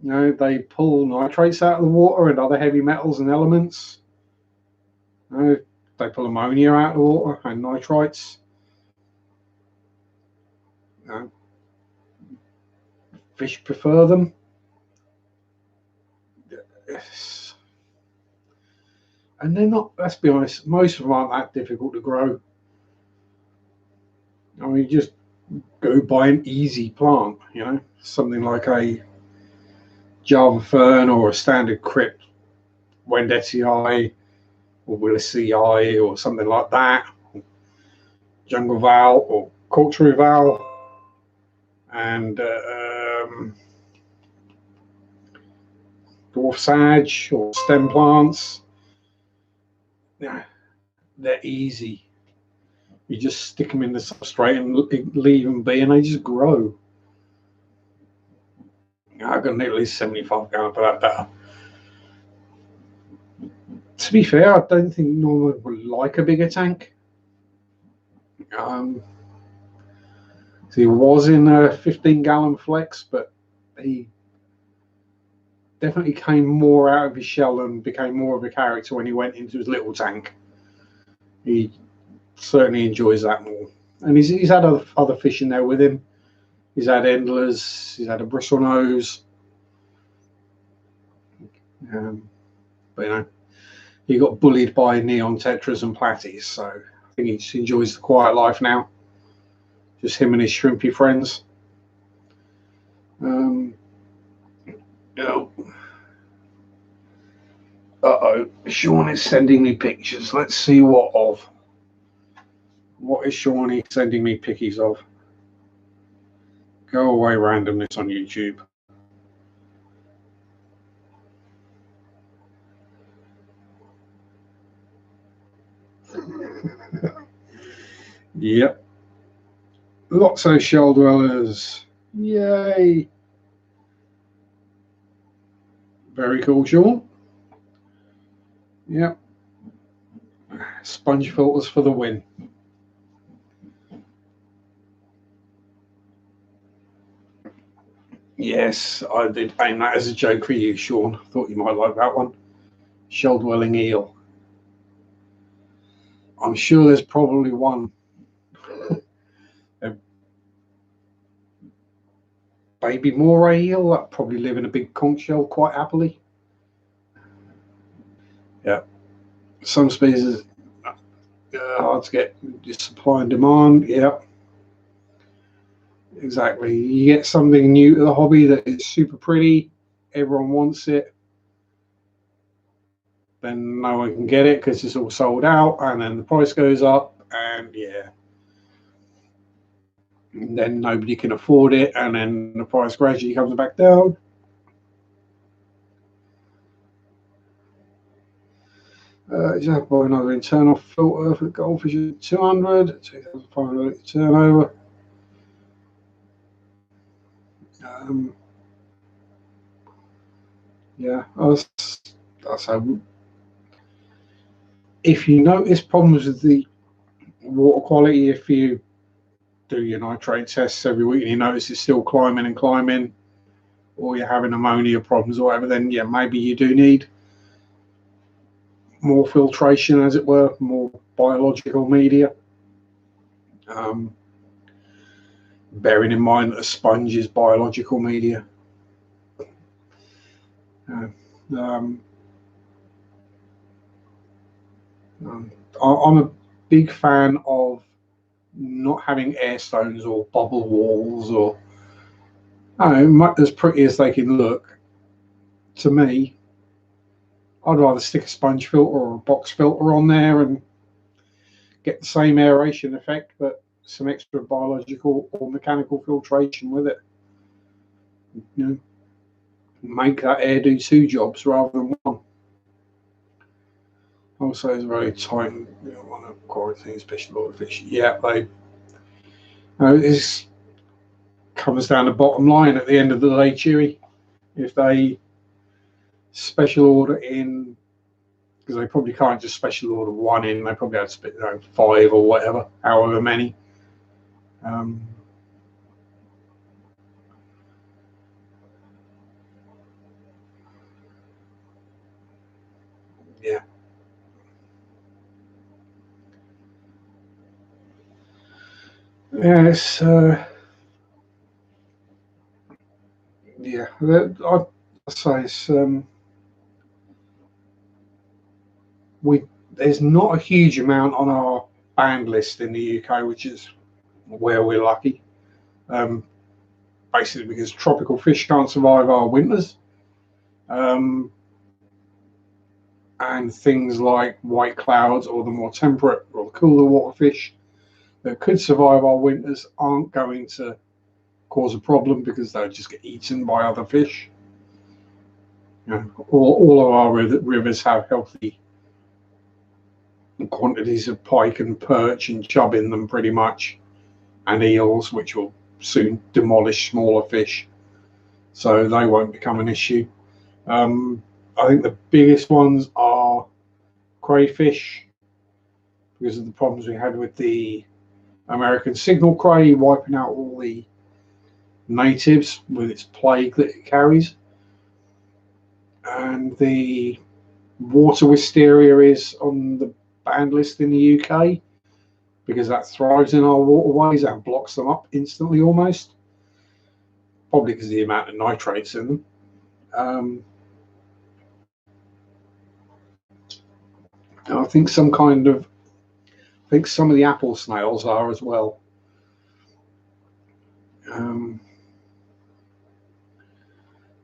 you know, they pull nitrates out of the water and other heavy metals and elements. You know, they pull ammonia out of the water and nitrites. You know, fish prefer them. And they're not, let's be honest, most of them aren't that difficult to grow. I mean, just go buy an easy plant, you know, something like a Java fern or a standard crypt, Wendetsii or Willisii or something like that, jungle val or corkscrew val, and dwarf sage or stem plants. Yeah, they're easy. You just stick them in the substrate and leave them be, and they just grow. I've got at least 75 gallon for that better. To be fair, I don't think Norman would like a bigger tank. So he was in a 15 gallon flex, but he definitely came more out of his shell and became more of a character when he went into his little tank. He certainly enjoys that more. And he's had other fish in there with him. He's had endlers, he's had a bristlenose. But you know, he got bullied by neon tetras and platies, so I think he just enjoys the quiet life now. Just him and his shrimpy friends. Sean is sending me pictures. Let's see what of. What is Shawnee sending me pickies of? Go away, randomness on YouTube. Yep. Lots of shell dwellers. Yay. Very cool, Sean. Yep. Sponge filters for the win. Yes, I did aim that as a joke for you, Sean. Thought you might like that one. Shell-dwelling eel. I'm sure there's probably one. A baby moray eel that probably live in a big conch shell quite happily. Yeah. Some species hard to get, supply and demand. Yeah. Exactly. You get something new to the hobby that is super pretty, everyone wants it, then no one can get it because it's all sold out, and then the price goes up, and yeah, and then nobody can afford it, and then the price gradually comes back down. Is that by another internal filter for goldfish at 200, 2,500 turnover. Yeah, so if you notice problems with the water quality, if you do your nitrate tests every week and you notice it's still climbing and climbing, or you're having ammonia problems or whatever, then yeah, maybe you do need more filtration, as it were, more biological media. Bearing in mind that a sponge is biological media. I'm a big fan of not having air stones or bubble walls, or I don't know, as pretty as they can look. To me, I'd rather stick a sponge filter or a box filter on there and get the same aeration effect, but some extra biological or mechanical filtration with it. You know, make that air do two jobs rather than one. Also, it's very tight. You know, on a quarantine special order fish. Yeah, this comes down to bottom line at the end of the day, Chewy. If they special order in, because they probably can't just special order one in, they probably have to split 5 or whatever, however many. Yeah. Yes. Yeah. I say it's there's not a huge amount on our banned list in the UK, which is where we're lucky. Basically because tropical fish can't survive our winters. And things like white clouds or the more temperate or cooler water fish that could survive our winters aren't going to cause a problem because they'll just get eaten by other fish. You know, all of our rivers have healthy quantities of pike and perch and chub in them pretty much, and eels, which will soon demolish smaller fish, so they won't become an issue. I think the biggest ones are crayfish because of the problems we had with the American signal cray wiping out all the natives with its plague that it carries. And the water wisteria is on the banned list in the UK because that thrives in our waterways and blocks them up instantly almost, probably because of the amount of nitrates in them. I think some of the apple snails are as well.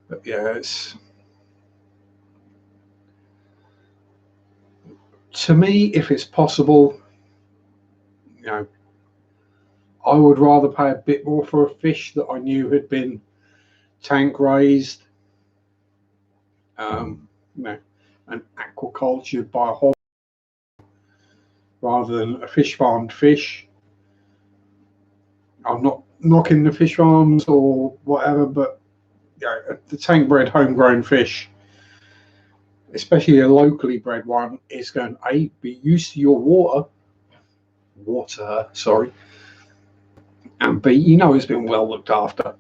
But yeah, it's, to me, if it's possible, you know, I would rather pay a bit more for a fish that I knew had been tank raised, you know, and aquacultured by a whole, rather than a fish farmed fish. I'm not knocking the fish farms or whatever, but you know, the tank bred homegrown fish, especially a locally bred one, is going to be used to your water, sorry, and B, you know, it's been well looked after.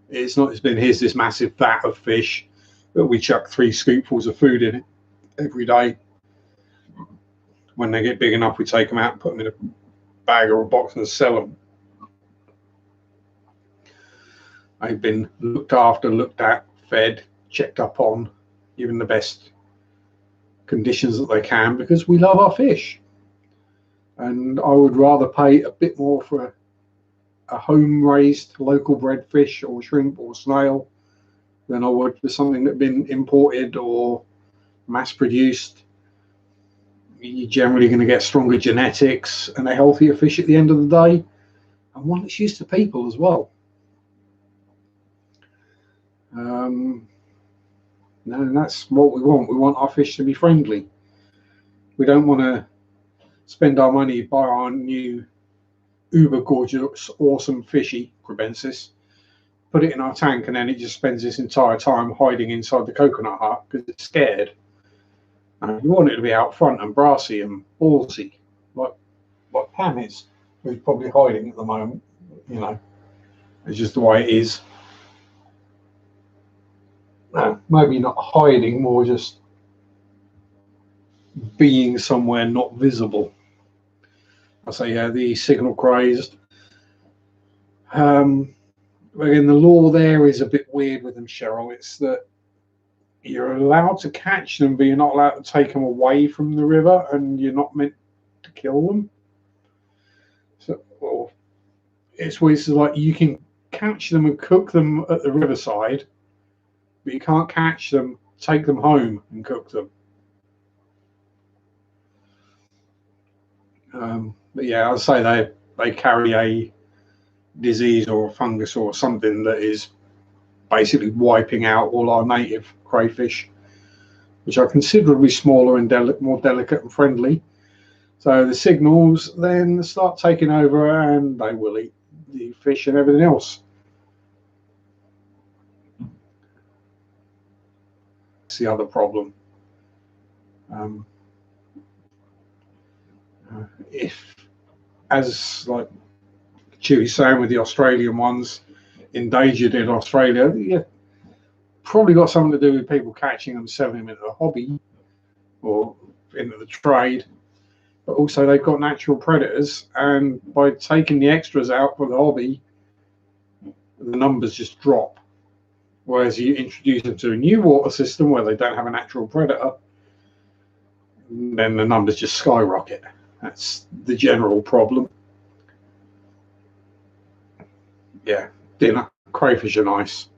It's not. It's been, here's this massive vat of fish that we chuck 3 scoopfuls of food in it every day. When they get big enough, we take them out and put them in a bag or a box and sell them. They've been looked after, looked at, fed, checked up on, given the best conditions that they can, because we love our fish. And I would rather pay a bit more for a home-raised, local bred fish or shrimp or snail than I would for something that had been imported or mass-produced. You're generally going to get stronger genetics and a healthier fish at the end of the day, and one that's used to people as well. No, that's what we want. We want our fish to be friendly. We don't want to spend our money, buy our new uber gorgeous, awesome fishy Crebensis, put it in our tank, and then it just spends this entire time hiding inside the coconut hut because it's scared. You want it to be out front and brassy and ballsy, like Pam is, who's probably hiding at the moment. You know, it's just the way it is. Maybe not hiding, more just being somewhere not visible. I say, yeah, the signal crazed. Again, the law there is a bit weird with them, Cheryl. It's that you're allowed to catch them, but you're not allowed to take them away from the river, and you're not meant to kill them. So, well, it's like you can catch them and cook them at the riverside, but you can't catch them, take them home and cook them. But yeah, I'd say they carry a disease or a fungus or something that is basically wiping out all our native crayfish, which are considerably smaller and more delicate and friendly. So the signals then start taking over, and they will eat the fish and everything else. That's the other problem. If, as like Chewie's saying with the Australian ones, endangered in Australia, yeah, probably got something to do with people catching them, selling them into the hobby or into the trade. But also they've got natural predators, and by taking the extras out for the hobby, the numbers just drop. Whereas you introduce them to a new water system where they don't have a natural predator, then the numbers just skyrocket. That's the general problem. Yeah, dinner, crayfish are nice.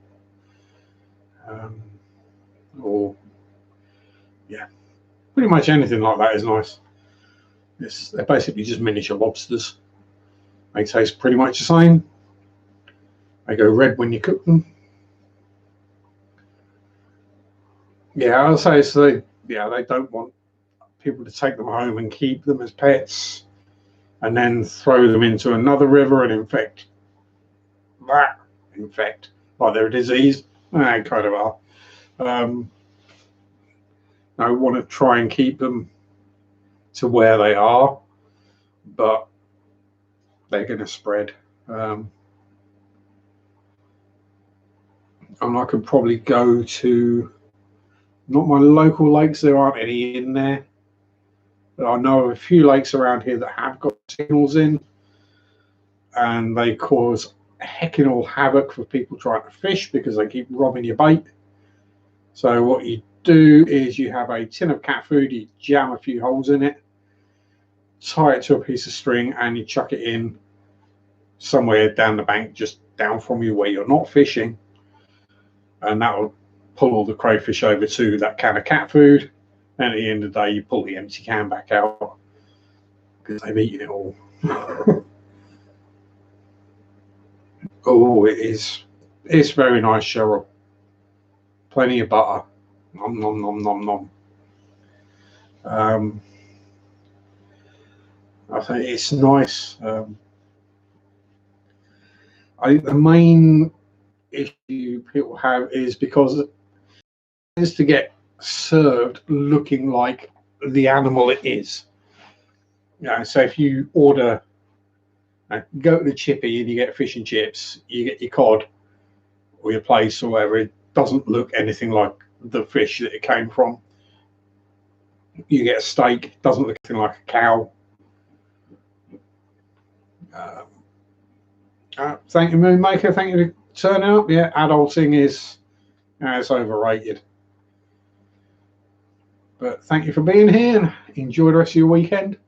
Or, yeah, pretty much anything like that is nice. They're basically just miniature lobsters. They taste pretty much the same. They go red when you cook them. Yeah, I'll say so. They don't want people to take them home and keep them as pets and then throw them into another river and infect like they're a disease. They kind of are. I want to try and keep them to where they are, but they're going to spread. And I could probably go to, not my local lakes, there aren't any in there, but I know of a few lakes around here that have got signals in, and they cause heckin' all havoc for people trying to fish because they keep robbing your bait. So what you do is you have a tin of cat food, you jam a few holes in it, tie it to a piece of string, and you chuck it in somewhere down the bank, just down from you where you're not fishing, and that will pull all the crayfish over to that can of cat food. And at the end of the day, you pull the empty can back out because they've eaten it all. Oh, it's very nice, Cheryl. Plenty of butter. Nom nom nom nom nom. I think it's nice. I think the main issue people have is because it tends to get served looking like the animal it is. So if you order, go to the chippy and you get fish and chips, you get your cod, or your place or whatever, it doesn't look anything like the fish that it came from. You get a steak, it doesn't look anything like a cow. Thank you, Moonmaker. Thank you for turning up. Yeah, adulting is it's overrated. But thank you for being here and enjoy the rest of your weekend.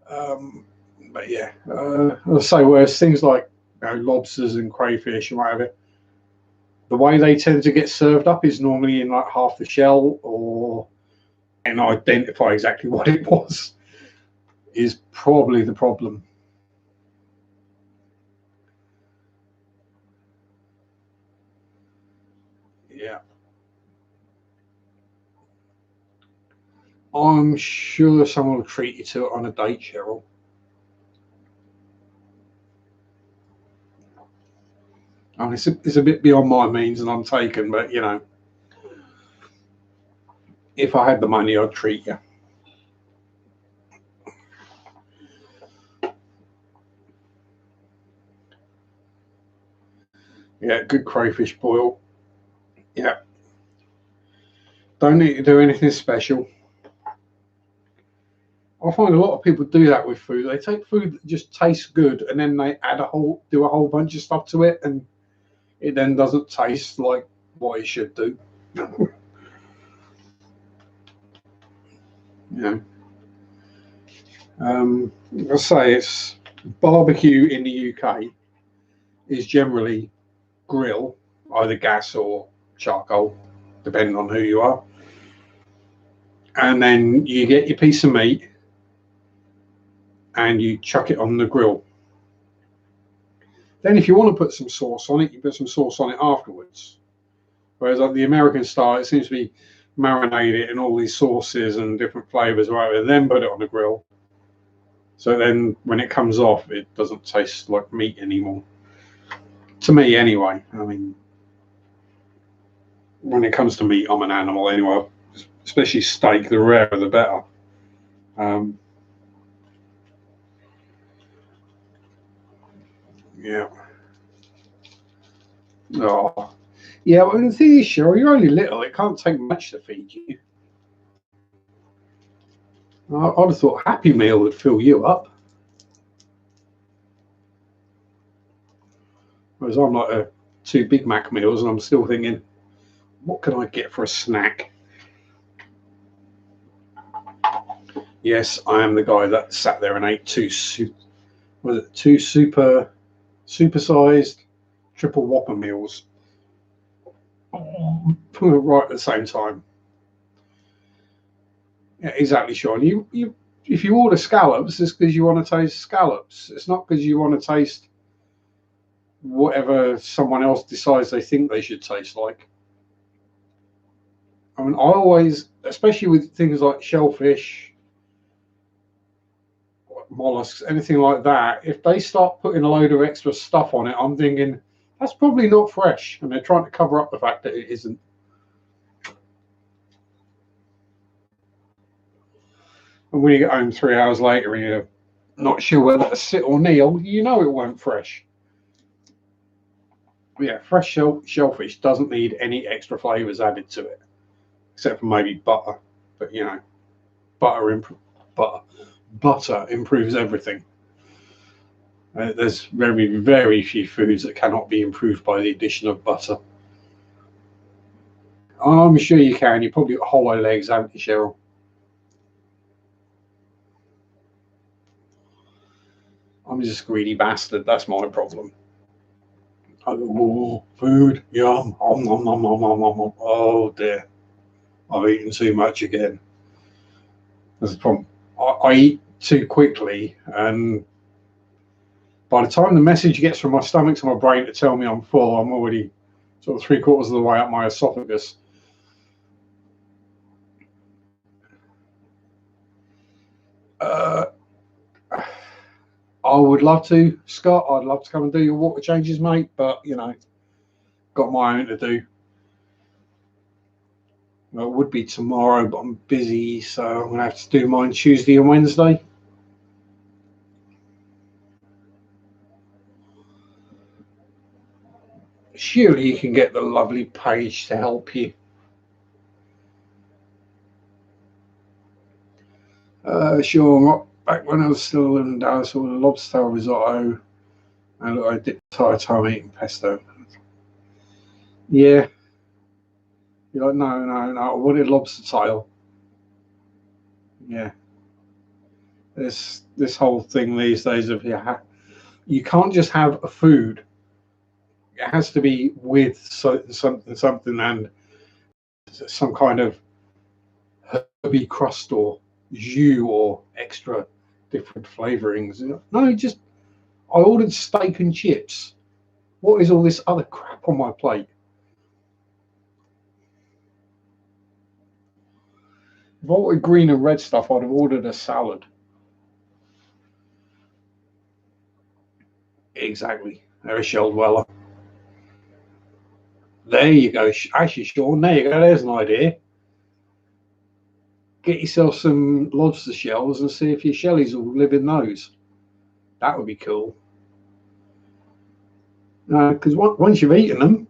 But yeah, I'll say, whereas things like lobsters and crayfish and whatever, the way they tend to get served up is normally in like half the shell, or and identify exactly what it was is probably the problem. Yeah. I'm sure someone will treat you to it on a date, Cheryl. I mean, it's a bit beyond my means and I'm taken, but you know, if I had the money, I'd treat you. Yeah, good crayfish boil. Yeah. Don't need to do anything special. I find a lot of people do that with food. They take food that just tastes good and then they do a whole bunch of stuff to it, and it then doesn't taste like what it should do. You know, I say it's barbecue in the UK is generally grill, either gas or charcoal, depending on who you are. And then you get your piece of meat and you chuck it on the grill. Then if you want to put some sauce on it, you put some sauce on it afterwards. Whereas like the American style, it seems to be marinated in all these sauces and different flavors, right? And then put it on the grill. So then when it comes off, it doesn't taste like meat anymore. To me, anyway. I mean, when it comes to meat, I'm an animal anyway. Especially steak, the rarer the better. Yeah. Oh. Yeah, well, the thing is, Cheryl, you're only little. It can't take much to feed you. I'd have thought Happy Meal would fill you up. Whereas I'm like 2 Big Mac meals and I'm still thinking, what can I get for a snack? Yes, I am the guy that sat there and ate two super-sized triple Whopper meals right at the same time. Yeah, exactly, Sean. If you order scallops, it's because you want to taste scallops. It's not because you want to taste whatever someone else decides they think they should taste like. I mean, I always, especially with things like shellfish, mollusks, anything like that, if they start putting a load of extra stuff on it, I'm thinking that's probably not fresh, and they're trying to cover up the fact that it isn't. And when you get home 3 hours later and you're not sure whether to sit or kneel, you know it weren't fresh. But yeah, fresh shellfish doesn't need any extra flavors added to it, except for maybe butter. But you know, butter improves everything. There's very, very few foods that cannot be improved by the addition of butter. I'm sure you can. You probably got hollow legs, haven't you, Cheryl? I'm just a greedy bastard. That's my problem. Oh, food, yum, oh dear. I've eaten too much again. That's the problem. I eat too quickly, and by the time the message gets from my stomach to my brain to tell me I'm full, I'm already sort of 3/4 of the way up my esophagus. I would love to, Scott. I'd love to come and do your water changes, mate, but you know, got my own to do. Well, it would be tomorrow, but I'm busy, so I'm going to have to do mine Tuesday and Wednesday. Surely you can get the lovely page to help you. Sure, back when I was still in Dallas, with lobster risotto, and I did tartare and pesto. Yeah. You're like, no, I wanted lobster tail. Yeah. This whole thing these days of you can't just have a food. It has to be with something and some kind of herby crust or jus or extra different flavorings. No, just I ordered steak and chips. What is all this other crap on my plate? If I wanted green and red stuff, I'd have ordered a salad. Exactly. They're a shell dweller. There you go. Actually, Sean, there you go. There's an idea. Get yourself some lobster shells and see if your shellies will live in those. That would be cool. Because once you've eaten them,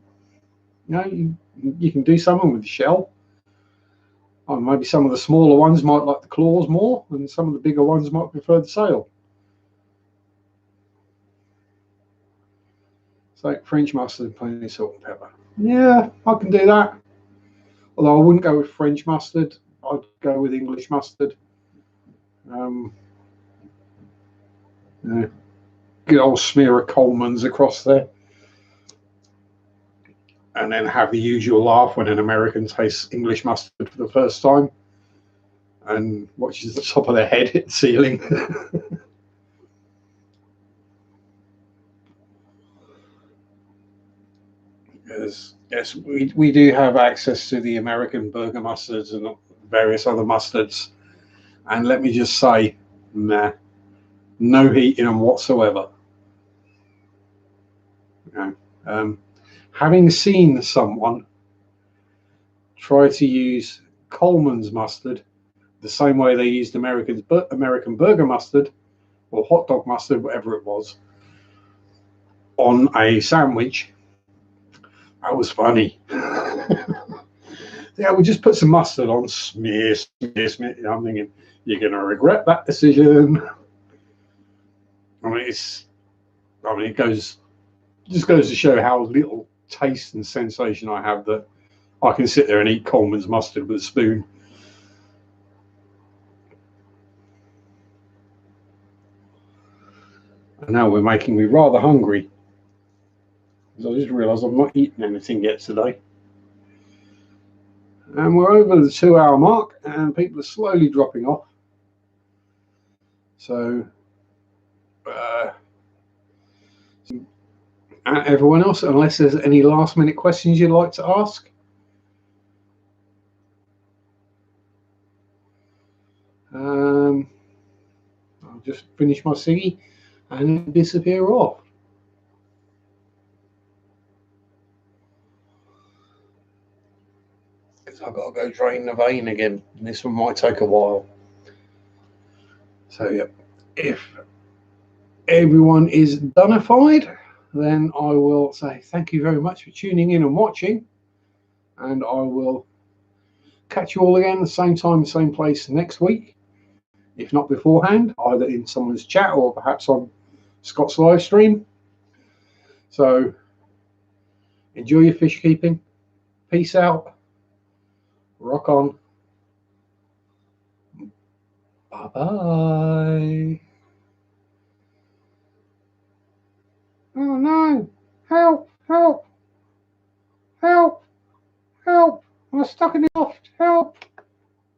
you can do something with the shell. Or maybe some of the smaller ones might like the claws more, and some of the bigger ones might prefer the sail. It's like French mustard, plenty of salt and pepper. Yeah, I can do that. Although I wouldn't go with French mustard, I'd go with English mustard. Good old smear of Coleman's across there. And then have the usual laugh when an American tastes English mustard for the first time and watches the top of their head hit the ceiling. Yes, we do have access to the American burger mustards and various other mustards. And let me just say, nah, no heat in them whatsoever. Having seen someone try to use Coleman's mustard the same way they used American burger mustard or hot dog mustard, whatever it was, on a sandwich, that was funny. Yeah, we just put some mustard on, smear. I'm thinking, you're going to regret that decision. It just goes to show how little taste and sensation I have that I can sit there and eat Coleman's mustard with a spoon. And now we're making me rather hungry. Because I just realised I've not eaten anything yet today. And we're over the 2-hour mark and people are slowly dropping off. So, everyone else, unless there's any last minute questions you'd like to ask. I'll just finish my ciggy and disappear off. Because I've got to go drain the vein again, and this one might take a while. So, yeah, if everyone is doneified, then I will say thank you very much for tuning in and watching, and I will catch you all again the same time, same place next week, if not beforehand, either in someone's chat or perhaps on Scott's live stream. So enjoy your fish keeping. Peace out. Rock on. Bye-bye. Oh no! Help! Help! Help! Help! I'm stuck in the loft! Help!